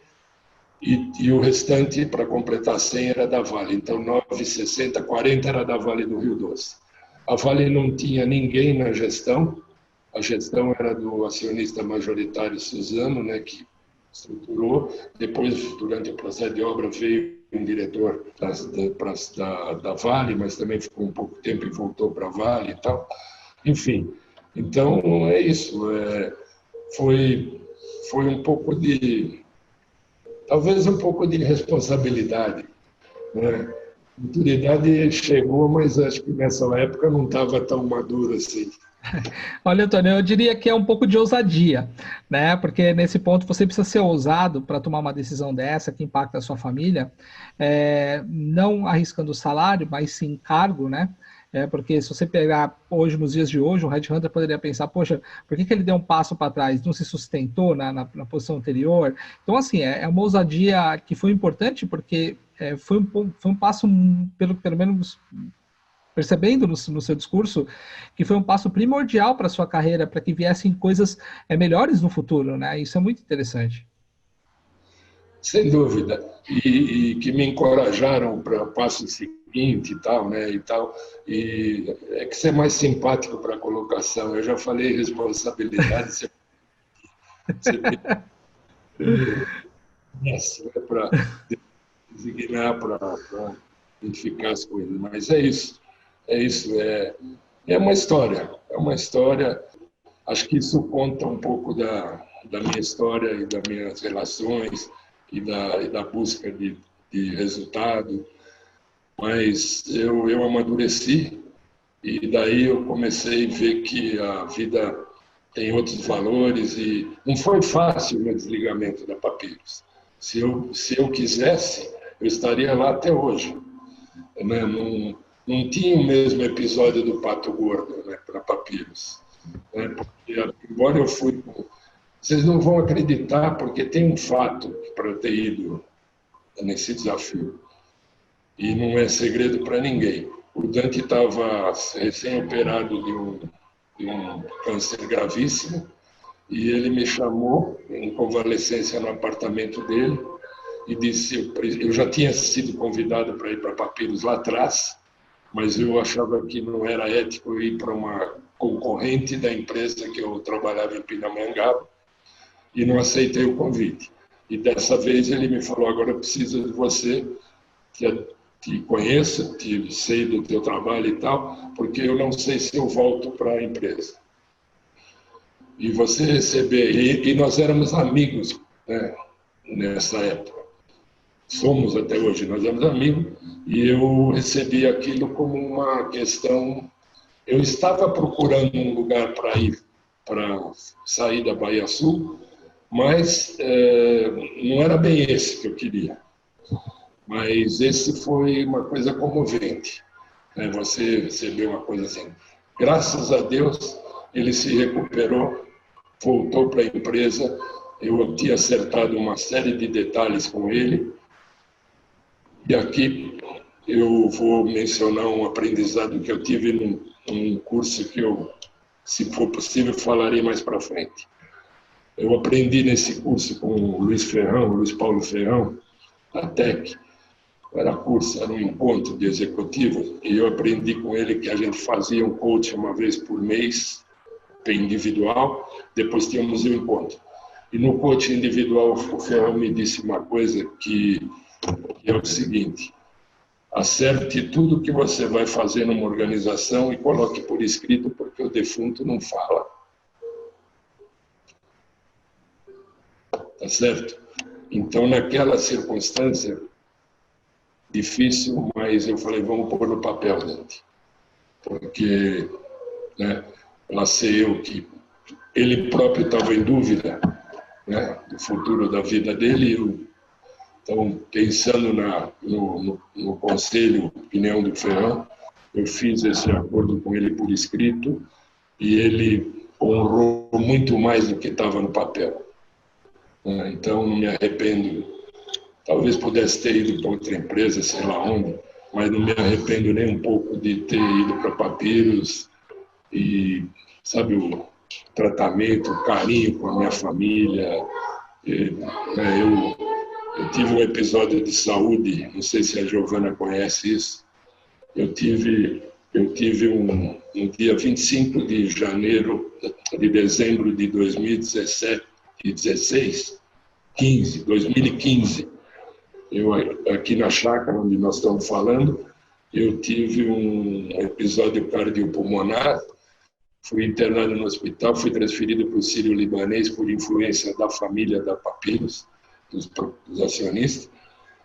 e o restante, para completar 100, era da Vale. Então, 9,60, 40 era da Vale do Rio Doce. A Vale não tinha ninguém na gestão, a gestão era do acionista majoritário Suzano, né, que estruturou. Depois, durante o processo de obra, veio um diretor da Vale, mas também ficou um pouco tempo e voltou para a Vale e tal. Enfim, então é isso. Foi um pouco talvez um pouco de responsabilidade. Né? A maturidade chegou, mas acho que nessa época não estava tão madura assim. Olha, Antônio, eu diria que é um pouco de ousadia, né? Porque nesse ponto você precisa ser ousado para tomar uma decisão dessa que impacta a sua família, não arriscando o salário, mas sim cargo, né? Porque se você pegar hoje, nos dias de hoje, um headhunter poderia pensar, poxa, por que ele deu um passo para trás? Não se sustentou na posição anterior? Então, assim, é uma ousadia que foi importante porque foi um passo, pelo menos percebendo no seu discurso, que foi um passo primordial para a sua carreira, para que viessem coisas melhores no futuro, né? Isso é muito interessante. Sem dúvida. E que me encorajaram para o passo seguinte e tal, né? E é que você é mais simpático para a colocação. Eu já falei responsabilidade, você para designar, para identificar as coisas. Mas é isso. É uma história. Acho que isso conta um pouco da minha história e das minhas relações e da busca de resultado. Mas eu amadureci e daí eu comecei a ver que a vida tem outros valores e não foi fácil o meu desligamento da Papyrus. Se eu quisesse, eu estaria lá até hoje. Né? Não tinha o mesmo episódio do Pato Gordo, né, para Papyrus. Né? Porque, embora eu fui... Vocês não vão acreditar, porque tem um fato para eu ter ido nesse desafio. E não é segredo para ninguém. O Dante estava recém-operado de um câncer gravíssimo e ele me chamou em convalescência no apartamento dele e disse, eu já tinha sido convidado para ir para Papyrus lá atrás, mas eu achava que não era ético ir para uma concorrente da empresa que eu trabalhava em Pindamonhangaba e não aceitei o convite. E dessa vez ele me falou, agora eu preciso de você, te conheço, sei do teu trabalho e tal, porque eu não sei se eu volto para a empresa. E você receber, e nós éramos amigos, né, nessa época. Somos até hoje, nós éramos amigos, e eu recebi aquilo como uma questão. Eu estava procurando um lugar para ir, para sair da Bahia Sul, mas não era bem esse que eu queria. Mas esse foi uma coisa comovente. Né? Você recebeu uma coisa assim. Graças a Deus, ele se recuperou, voltou para a empresa. Eu tinha acertado uma série de detalhes com ele. E aqui eu vou mencionar um aprendizado que eu tive num curso que eu, se for possível, falarei mais para frente. Eu aprendi nesse curso com o Luiz Paulo Ferrão, da TEC. Era um encontro de executivos, e eu aprendi com ele que a gente fazia um coaching uma vez por mês, individual, depois tínhamos um encontro. E no coaching individual, o Ferrão me disse uma coisa que é o seguinte: acerte tudo que você vai fazer numa organização e coloque por escrito, porque o defunto não fala. Tá certo? Então, naquela circunstância, difícil, mas eu falei, vamos pôr no papel, gente. Porque, né, lá sei eu que ele próprio estava em dúvida, né, do futuro da vida dele. Então, pensando no conselho, opinião do Ferrão, eu fiz esse acordo com ele por escrito e ele honrou muito mais do que estava no papel. Então, não me arrependo. Talvez pudesse ter ido para outra empresa, sei lá onde, mas não me arrependo nem um pouco de ter ido para Papiros e, sabe, o tratamento, o carinho com a minha família. Eu tive um episódio de saúde, não sei se a Giovana conhece isso. Eu tive um dia 25 de dezembro de 2015, eu aqui na chácara onde nós estamos falando, eu tive um episódio cardiopulmonar, fui internado no hospital, fui transferido para o Sírio-Libanês por influência da família da Papiros, dos acionistas,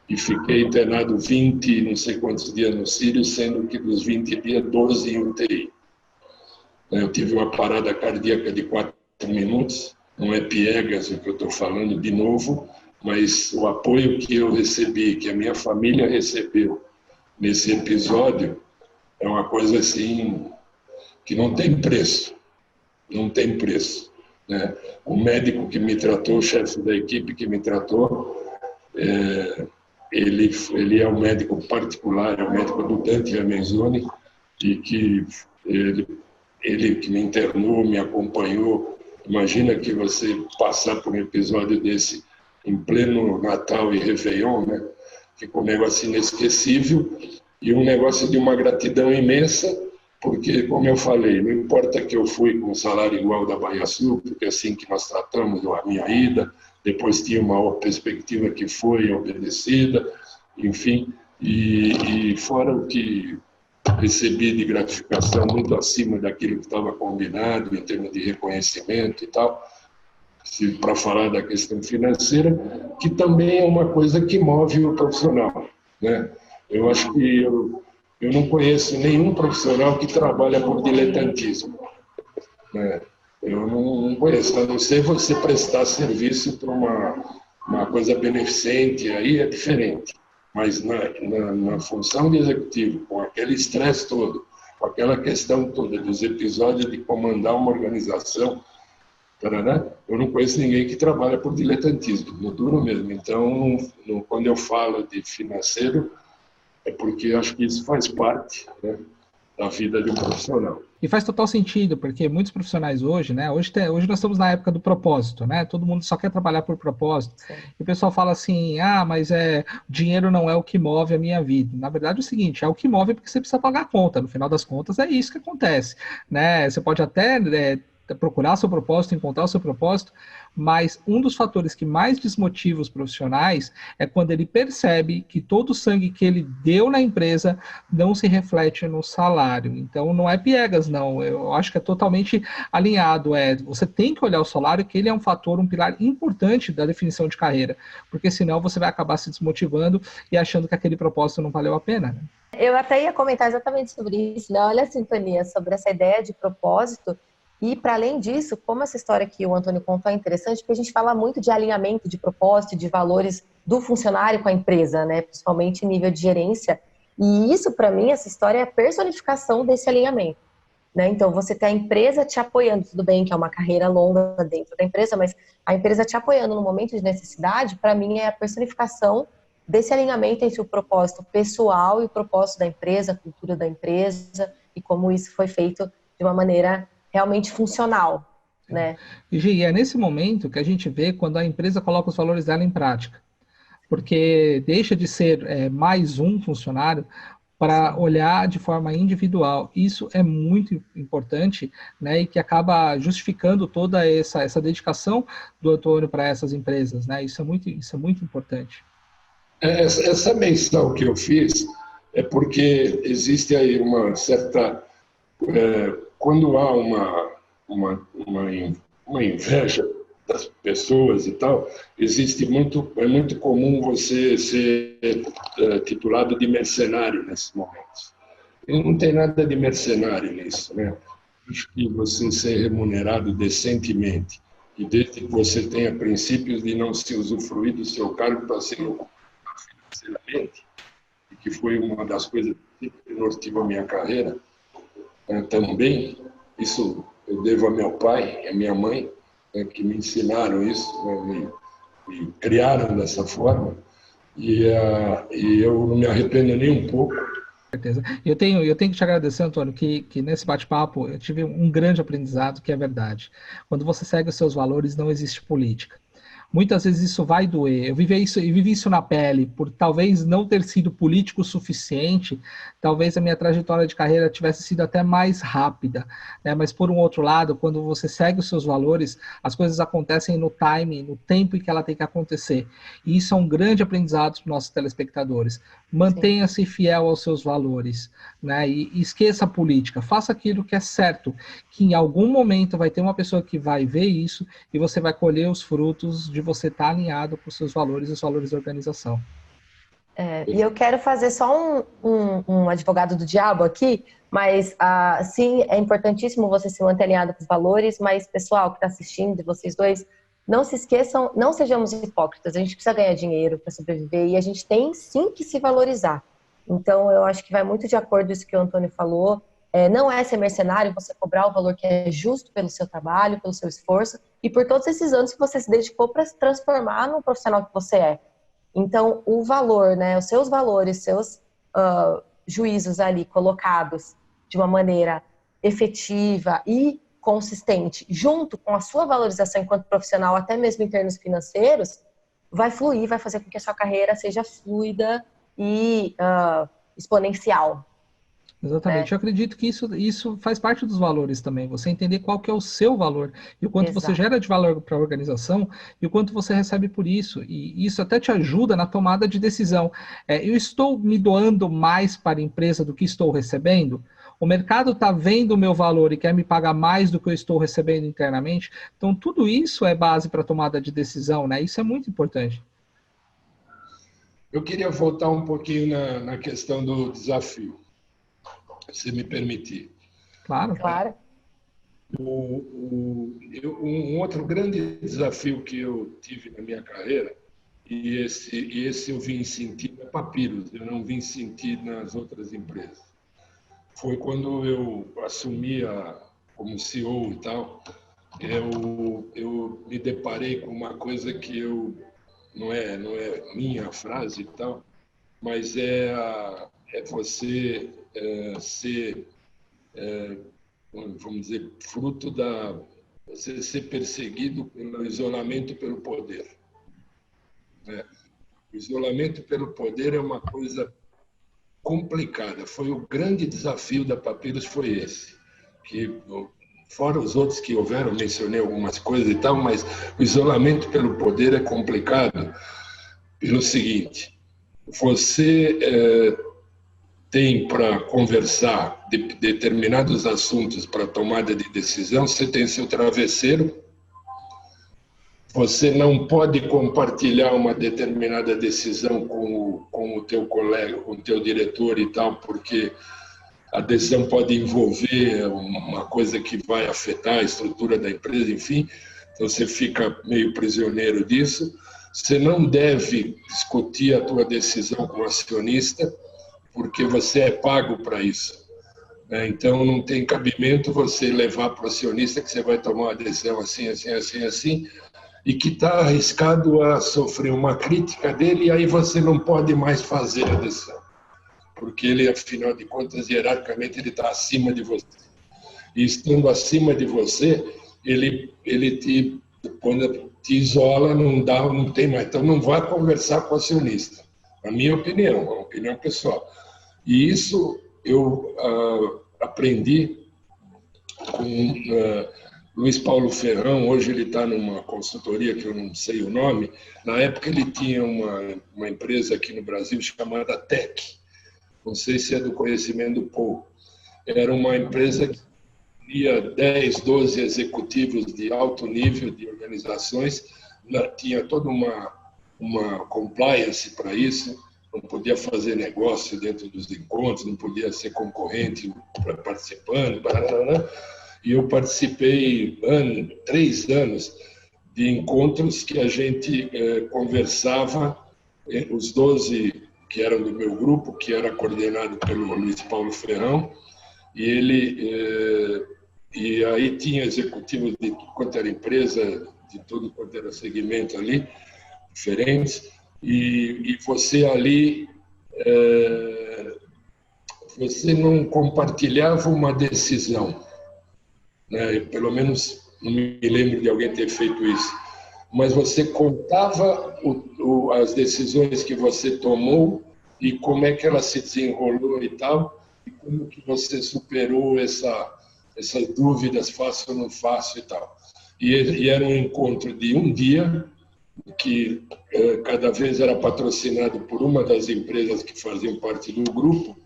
e fiquei internado 20, não sei quantos dias no Sírio, sendo que dos 20 dias, 12 em UTI. Eu tive uma parada cardíaca de 4 minutos, não é piegas o que eu estou falando de novo, mas o apoio que eu recebi, que a minha família recebeu nesse episódio, é uma coisa assim que não tem preço, não tem preço. Né? O médico que me tratou, o chefe da equipe que me tratou, ele é um médico particular, é o médico do Dante Amenzoni, e que ele que me internou, me acompanhou. Imagina que você passar por um episódio desse em pleno Natal e Réveillon, né? Ficou um negócio inesquecível e um negócio de uma gratidão imensa, porque, como eu falei, não importa que eu fui com um salário igual da Bahia Sul, porque é assim que nós tratamos a minha ida, depois tinha uma perspectiva que foi obedecida, enfim, e fora o que recebi de gratificação muito acima daquilo que estava combinado em termos de reconhecimento e tal, para falar da questão financeira, que também é uma coisa que move o profissional, né? Eu acho que eu não conheço nenhum profissional que trabalha por diletantismo, né? Eu não conheço, a não ser você prestar serviço para uma coisa beneficente, aí é diferente. Mas na função de executivo, com aquele estresse todo, com aquela questão toda dos episódios de comandar uma organização, eu não conheço ninguém que trabalha por diletantismo, no duro mesmo. Então, quando eu falo de financeiro, é porque acho que isso faz parte, né, da vida de um profissional. E faz total sentido, porque muitos profissionais hoje, né? Hoje nós estamos na época do propósito, né? Todo mundo só quer trabalhar por propósito. Sim. E o pessoal fala assim, mas dinheiro não é o que move a minha vida. Na verdade é o seguinte, é o que move porque você precisa pagar a conta. No final das contas é isso que acontece, né? Você pode até procurar seu propósito, encontrar o seu propósito, mas um dos fatores que mais desmotiva os profissionais é quando ele percebe que todo o sangue que ele deu na empresa não se reflete no salário. Então não é piegas, não. Eu acho que é totalmente alinhado. Você tem que olhar o salário, que ele é um fator, um pilar importante da definição de carreira, porque senão você vai acabar se desmotivando e achando que aquele propósito não valeu a pena, né? Eu até ia comentar exatamente sobre isso, né? Olha a sintonia sobre essa ideia de propósito. E, para além disso, como essa história que o Antônio contou é interessante, porque a gente fala muito de alinhamento, de propósito, de valores do funcionário com a empresa, né? Principalmente em nível de gerência. E isso, para mim, essa história é a personificação desse alinhamento, né? Então, você tem a empresa te apoiando, tudo bem que é uma carreira longa dentro da empresa, mas a empresa te apoiando no momento de necessidade, para mim, é a personificação desse alinhamento entre o propósito pessoal e o propósito da empresa, a cultura da empresa, e como isso foi feito de uma maneira realmente funcional, né? E é nesse momento que a gente vê quando a empresa coloca os valores dela em prática, porque deixa de ser mais um funcionário para olhar de forma individual. Isso é muito importante, né? E que acaba justificando toda essa dedicação do Antônio para essas empresas, né? Isso é muito importante. Essa menção que eu fiz é porque existe aí uma certa... quando há uma inveja das pessoas e tal, é muito comum você ser titulado de mercenário nesses momentos. E não tem nada de mercenário nisso, né? Acho que você ser remunerado decentemente e desde que você tenha princípios de não se usufruir do seu cargo para se ocupar financeiramente, e que foi uma das coisas que norteou a minha carreira também, isso eu devo a meu pai e a minha mãe, que me ensinaram isso, me criaram dessa forma, e eu não me arrependo nem um pouco. Certeza. Eu tenho que te agradecer, Antônio, que nesse bate-papo eu tive um grande aprendizado, que é verdade. Quando você segue os seus valores, não existe política. Muitas vezes isso vai doer. Eu vivi isso na pele, por talvez não ter sido político o suficiente, talvez a minha trajetória de carreira tivesse sido até mais rápida, né? Mas por um outro lado, quando você segue os seus valores, as coisas acontecem no time, no tempo em que ela tem que acontecer. E isso é um grande aprendizado para os nossos telespectadores. Mantenha-se fiel aos seus valores, né? E esqueça a política, faça aquilo que é certo, que em algum momento vai ter uma pessoa que vai ver isso e você vai colher os frutos de você estar alinhado com os seus valores e os valores da organização. E eu quero fazer só um advogado do diabo aqui, mas sim, é importantíssimo você se manter alinhado com os valores, mas pessoal que está assistindo, vocês dois, não se esqueçam, não sejamos hipócritas, a gente precisa ganhar dinheiro para sobreviver e a gente tem sim que se valorizar. Então eu acho que vai muito de acordo com isso que o Antônio falou, não é ser mercenário você cobrar o valor que é justo pelo seu trabalho, pelo seu esforço e por todos esses anos que você se dedicou para se transformar no profissional que você é. Então, o valor, né, os seus valores, seus juízos ali colocados de uma maneira efetiva e consistente, junto com a sua valorização enquanto profissional, até mesmo em termos financeiros, vai fluir, vai fazer com que a sua carreira seja fluida e exponencial. Exatamente, eu acredito que isso faz parte dos valores também, você entender qual que é o seu valor e o quanto você gera de valor para a organização e o quanto você recebe por isso, e isso até te ajuda na tomada de decisão. Eu estou me doando mais para a empresa do que estou recebendo? O mercado está vendo o meu valor e quer me pagar mais do que eu estou recebendo internamente? Então tudo isso é base para a tomada de decisão, né? Isso é muito importante. Eu queria voltar um pouquinho na questão do desafio, se me permitir. Claro. Claro. Um outro grande desafio que eu tive na minha carreira, e esse eu vim sentir na Papyrus, eu não vim sentir nas outras empresas, foi quando eu assumi como CEO e tal, eu me deparei com uma coisa que não é minha frase e tal, mas é você ser, vamos dizer, fruto você ser perseguido pelo isolamento pelo poder. O isolamento pelo poder é uma coisa complicada. Foi o grande desafio da Papyrus, foi esse. Que, fora os outros que houveram, mencionei algumas coisas e tal, mas o isolamento pelo poder é complicado pelo seguinte: você tem para conversar de determinados assuntos para tomada de decisão, você tem seu travesseiro, você não pode compartilhar uma determinada decisão com o teu colega, com o teu diretor e tal, porque a decisão pode envolver uma coisa que vai afetar a estrutura da empresa, enfim, então você fica meio prisioneiro disso. Você não deve discutir a tua decisão com o acionista, porque você é pago para isso. Então, não tem cabimento você levar para o acionista que você vai tomar uma decisão assim, assim, assim, assim, e que está arriscado a sofrer uma crítica dele, e aí você não pode mais fazer a decisão, porque ele, afinal de contas, hierarquicamente, ele está acima de você. E estando acima de você, ele quando te isola, não tem mais. Então, não vai conversar com o acionista. A minha opinião, a opinião pessoal. E isso eu aprendi com Luiz Paulo Ferrão. Hoje ele está numa consultoria que eu não sei o nome. Na época ele tinha uma empresa aqui no Brasil chamada TEC, Não sei se é do conhecimento do Paul. Era uma empresa que tinha 10, 12 executivos de alto nível de organizações, tinha toda uma compliance para isso, não podia fazer negócio dentro dos encontros, não podia ser concorrente participando, e eu participei 3 anos de encontros que a gente conversava, os 12 que eram do meu grupo, que era coordenado pelo Luiz Paulo Ferrão, e aí tinha executivos de tudo quanto era empresa, de tudo quanto era segmento ali, diferentes, e você ali, você não compartilhava uma decisão, né? Pelo menos não me lembro de alguém ter feito isso, mas você contava as decisões que você tomou e como é que ela se desenrolou e tal, e como que você superou essas dúvidas, faço ou não faço e tal. E era um encontro de um dia, que cada vez era patrocinado por uma das empresas que faziam parte do grupo,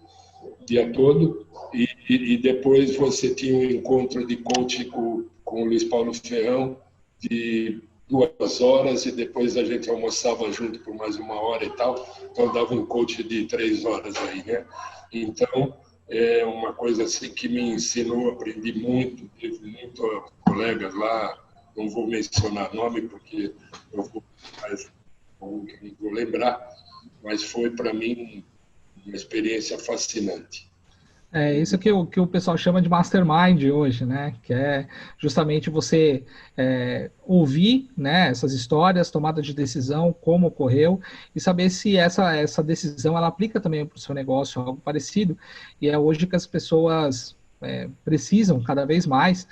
o dia todo, e depois você tinha um encontro de coaching com o Luiz Paulo Ferrão, de 2 horas, e depois a gente almoçava junto por mais 1 hora e tal, então dava um coach de 3 horas aí, né? Então, é uma coisa assim que me ensinou, aprendi muito, teve muitos colegas lá, não vou mencionar nome porque eu não vou lembrar, mas foi para mim uma experiência fascinante. É isso que o pessoal chama de mastermind hoje, né? Que é justamente você ouvir, né, essas histórias, tomada de decisão, como ocorreu, e saber se essa decisão ela aplica também para o seu negócio, algo parecido. E é hoje que as pessoas precisam cada vez mais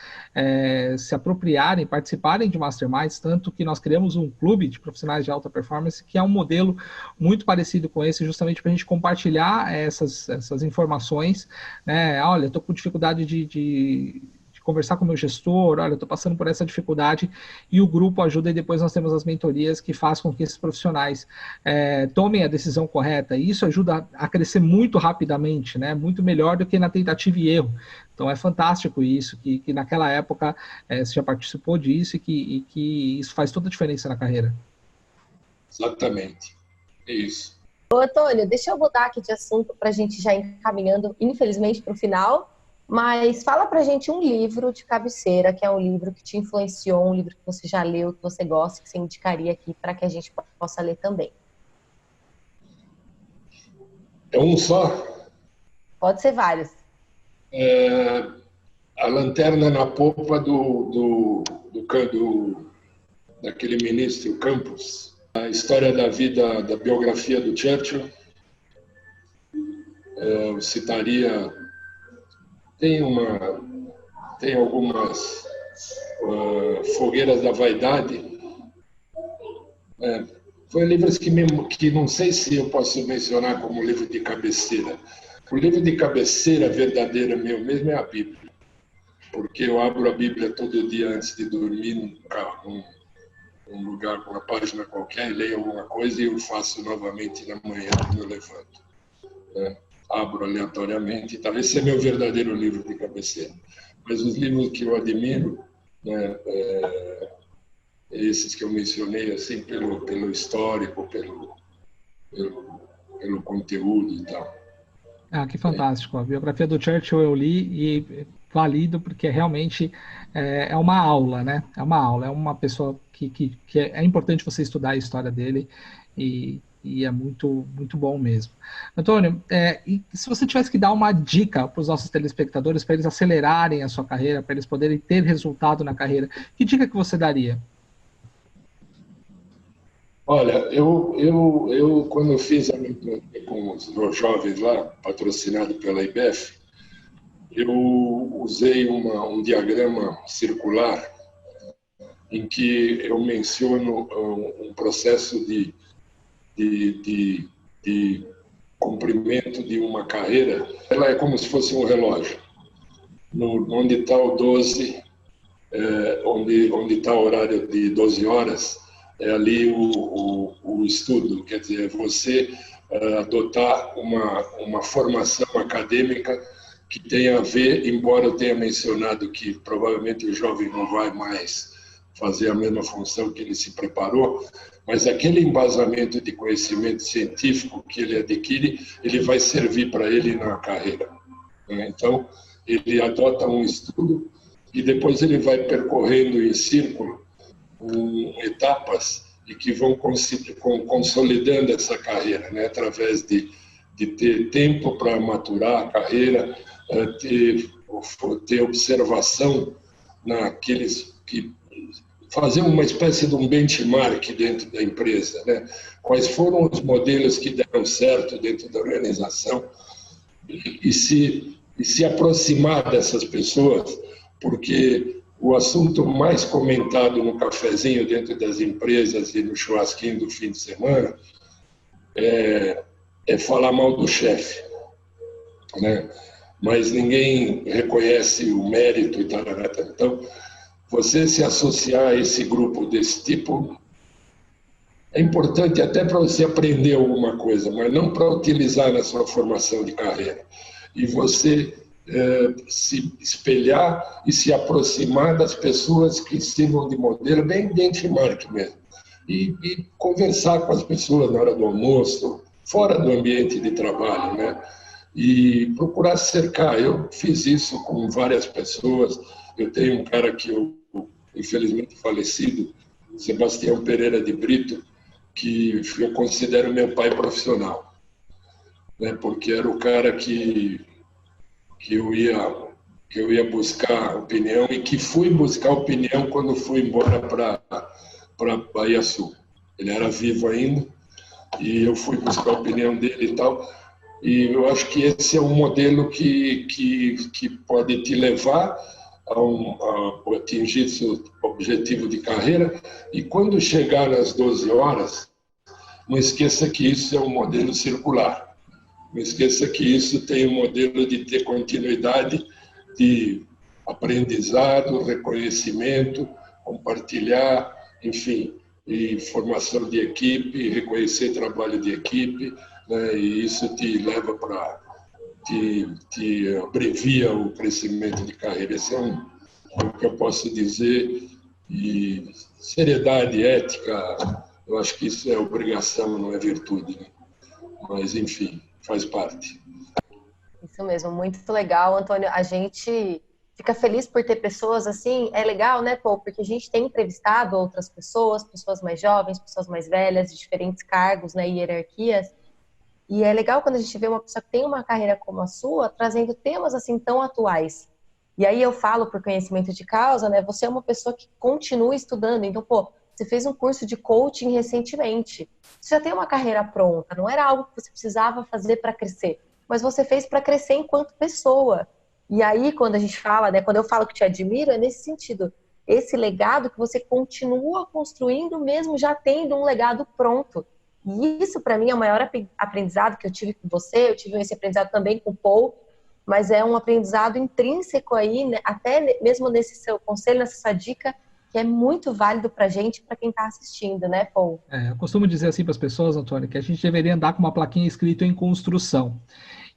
se apropriarem, participarem de masterminds, tanto que nós criamos um clube de profissionais de alta performance, que é um modelo muito parecido com esse, justamente para a gente compartilhar essas informações, né? Olha, estou com dificuldade de conversar com o meu gestor, olha, estou passando por essa dificuldade, e o grupo ajuda, e depois nós temos as mentorias que fazem com que esses profissionais tomem a decisão correta, e isso ajuda a crescer muito rapidamente, né? Muito melhor do que na tentativa e erro. Então é fantástico isso, que naquela época você já participou disso, e que isso faz toda a diferença na carreira. Exatamente, é isso. Ô, Antônio, deixa eu mudar aqui de assunto para a gente já ir encaminhando, infelizmente, para o final. Mas fala pra gente um livro de cabeceira, que é um livro que te influenciou, um livro que você já leu, que você gosta, que você indicaria aqui para que a gente possa ler também. É um só? Pode ser vários. A Lanterna na Popa daquele ministro Campos. A história da vida, da biografia do Churchill. Eu citaria... Tem algumas Fogueiras da Vaidade. Foi livros que não sei se eu posso mencionar como livro de cabeceira. O livro de cabeceira verdadeiro meu mesmo é a Bíblia. Porque eu abro a Bíblia todo dia antes de dormir num lugar, com uma página qualquer, e leio alguma coisa e eu faço novamente na manhã quando eu levanto. Abro aleatoriamente, talvez seja meu verdadeiro livro de cabeceira. Mas os livros que eu admiro, né, esses que eu mencionei, assim, pelo histórico, pelo conteúdo e tal. Ah, que fantástico. A biografia do Churchill eu li e valido, porque realmente é uma aula, né? É uma aula, é uma pessoa que é importante você estudar a história dele, e é muito, muito bom mesmo. Antônio, e se você tivesse que dar uma dica para os nossos telespectadores, para eles acelerarem a sua carreira, para eles poderem ter resultado na carreira, que dica que você daria? Olha, eu quando eu fiz a mentoria com os jovens lá, patrocinado pela IBEF, eu usei um diagrama circular em que eu menciono um processo de comprimento de uma carreira. Ela é como se fosse um relógio. Onde está o 12, onde está o horário de 12 horas, é ali o estudo, quer dizer, você adotar uma formação acadêmica que tenha a ver, embora eu tenha mencionado que provavelmente o jovem não vai mais fazer a mesma função que ele se preparou, mas aquele embasamento de conhecimento científico que ele adquire, ele vai servir para ele na carreira. Então, ele adota um estudo e depois ele vai percorrendo em círculo etapas e que vão consolidando essa carreira, né? Através de ter tempo para maturar a carreira, ter observação naqueles que fazer uma espécie de um benchmark dentro da empresa, né? Quais foram os modelos que deram certo dentro da organização e se aproximar dessas pessoas, porque o assunto mais comentado no cafezinho dentro das empresas e no churrasquinho do fim de semana é falar mal do chefe, né? Mas ninguém reconhece o mérito e tal. Então, você se associar a esse grupo desse tipo é importante até para você aprender alguma coisa, mas não para utilizar na sua formação de carreira. E você se espelhar e se aproximar das pessoas que sirvam de modelo, bem benchmark mesmo. E conversar com as pessoas na hora do almoço, fora do ambiente de trabalho, né? E procurar cercar. Eu fiz isso com várias pessoas. Eu tenho um cara que infelizmente falecido, Sebastião Pereira de Brito, que eu considero meu pai profissional, né? Porque era o cara que eu ia buscar opinião e que fui buscar opinião quando fui embora para Bahia Sul. Ele era vivo ainda e eu fui buscar a opinião dele e tal. E eu acho que esse é um modelo que pode te levar a atingir seu objetivo de carreira. E quando chegar nas 12 horas, não esqueça que isso é um modelo circular. Não esqueça que isso tem um modelo de ter continuidade de aprendizado, reconhecimento, compartilhar, enfim, e formação de equipe, reconhecer trabalho de equipe, né? E isso te leva para te abrevia o crescimento de carreira. Esse é o que eu posso dizer. E seriedade, ética, eu acho que isso é obrigação, não é virtude, né? Mas, enfim, faz parte. Isso mesmo, muito legal, Antônio. A gente fica feliz por ter pessoas assim. É legal, né, Paul? Porque a gente tem entrevistado outras pessoas, pessoas mais jovens, pessoas mais velhas, de diferentes cargos, né, e hierarquias. E é legal quando a gente vê uma pessoa que tem uma carreira como a sua, trazendo temas assim tão atuais. E aí eu falo por conhecimento de causa, né? Você é uma pessoa que continua estudando. Então, pô, você fez um curso de coaching recentemente. Você já tem uma carreira pronta. Não era algo que você precisava fazer para crescer, mas você fez para crescer enquanto pessoa. E aí, quando a gente fala, né? Quando eu falo que te admiro, é nesse sentido. Esse legado que você continua construindo, mesmo já tendo um legado pronto. E isso, para mim, é o maior aprendizado que eu tive com você. Eu tive esse aprendizado também com o Paul, mas é um aprendizado intrínseco aí, né? Até mesmo nesse seu conselho, nessa sua dica, que é muito válido para a gente, para quem está assistindo, né, Paul? Eu costumo dizer assim para as pessoas, Antônio, que a gente deveria andar com uma plaquinha escrito em construção.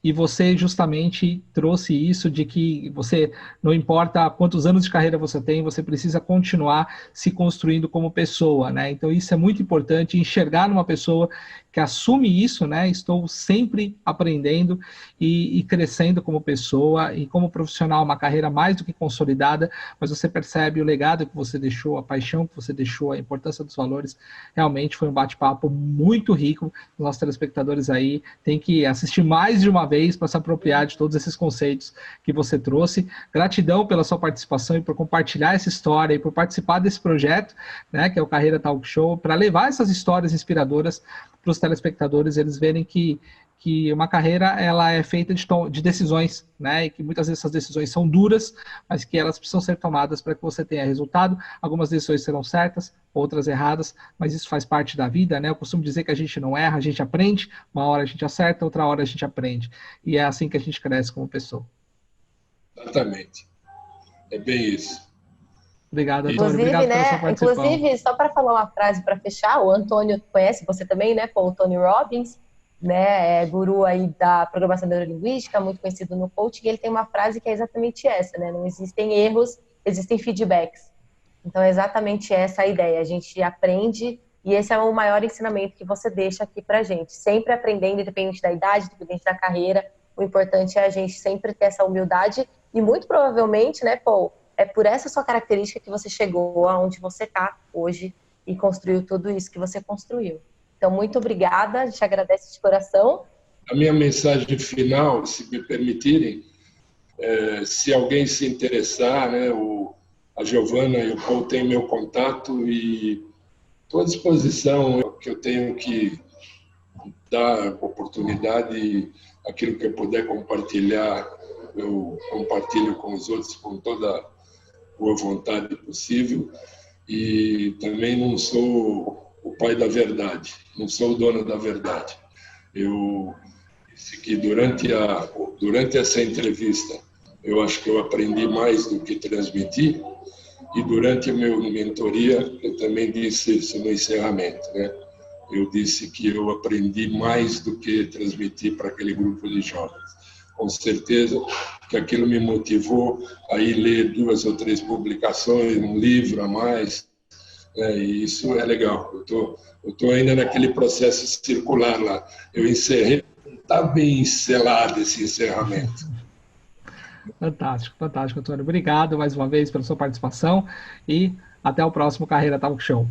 E você justamente trouxe isso de que você, não importa quantos anos de carreira você tem, você precisa continuar se construindo como pessoa, né? Então isso é muito importante, enxergar numa pessoa que assume isso, né? Estou sempre aprendendo e crescendo como pessoa e como profissional, uma carreira mais do que consolidada, mas você percebe o legado que você deixou, a paixão que você deixou, a importância dos valores. Realmente foi um bate-papo muito rico. Os nossos telespectadores aí têm que assistir mais de uma vez para se apropriar de todos esses conceitos que você trouxe. Gratidão pela sua participação e por compartilhar essa história e por participar desse projeto, né, que é o Carreira Talk Show, para levar essas histórias inspiradoras para os telespectadores, eles verem que uma carreira ela é feita de decisões, né, e que muitas vezes essas decisões são duras, mas que elas precisam ser tomadas para que você tenha resultado. Algumas decisões serão certas, outras erradas, mas isso faz parte da vida, né? Eu costumo dizer que a gente não erra, a gente aprende, uma hora a gente acerta, outra hora a gente aprende, e é assim que a gente cresce como pessoa. Exatamente, é bem isso. Obrigado, Antônio. Inclusive, Obrigado pela sua né? participação. Inclusive, só para falar uma frase para fechar, o Antônio conhece você também, né? Pô, o Tony Robbins, né? É guru aí da programação neurolinguística, muito conhecido no coaching, e ele tem uma frase que é exatamente essa, né? Não existem erros, existem feedbacks. Então, é exatamente essa a ideia. A gente aprende e esse é o maior ensinamento que você deixa aqui pra gente. Sempre aprendendo, independente da idade, independente da carreira. O importante é a gente sempre ter essa humildade e muito provavelmente, né, Paul, é por essa sua característica que você chegou aonde você está hoje e construiu tudo isso que você construiu. Então, muito obrigada, a gente agradece de coração. A minha mensagem final, se me permitirem, se alguém se interessar, né, a Giovana e o Paul têm meu contato e estou à disposição, que eu tenho que dar oportunidade e aquilo que eu puder compartilhar, eu compartilho com os outros com toda boa vontade possível. E também não sou o pai da verdade, não sou o dono da verdade. Eu disse que durante essa entrevista, eu acho que eu aprendi mais do que transmiti, e durante a minha mentoria, eu também disse isso no encerramento, né? Eu disse que eu aprendi mais do que transmiti para aquele grupo de jovens. Com certeza que aquilo me motivou a ir ler 2 ou 3 publicações, um livro a mais, né? E isso é legal. Eu tô ainda naquele processo circular lá. Eu encerrei, está bem selado esse encerramento. Fantástico, fantástico, Antônio. Obrigado mais uma vez pela sua participação e até o próximo Carreira Talk Show.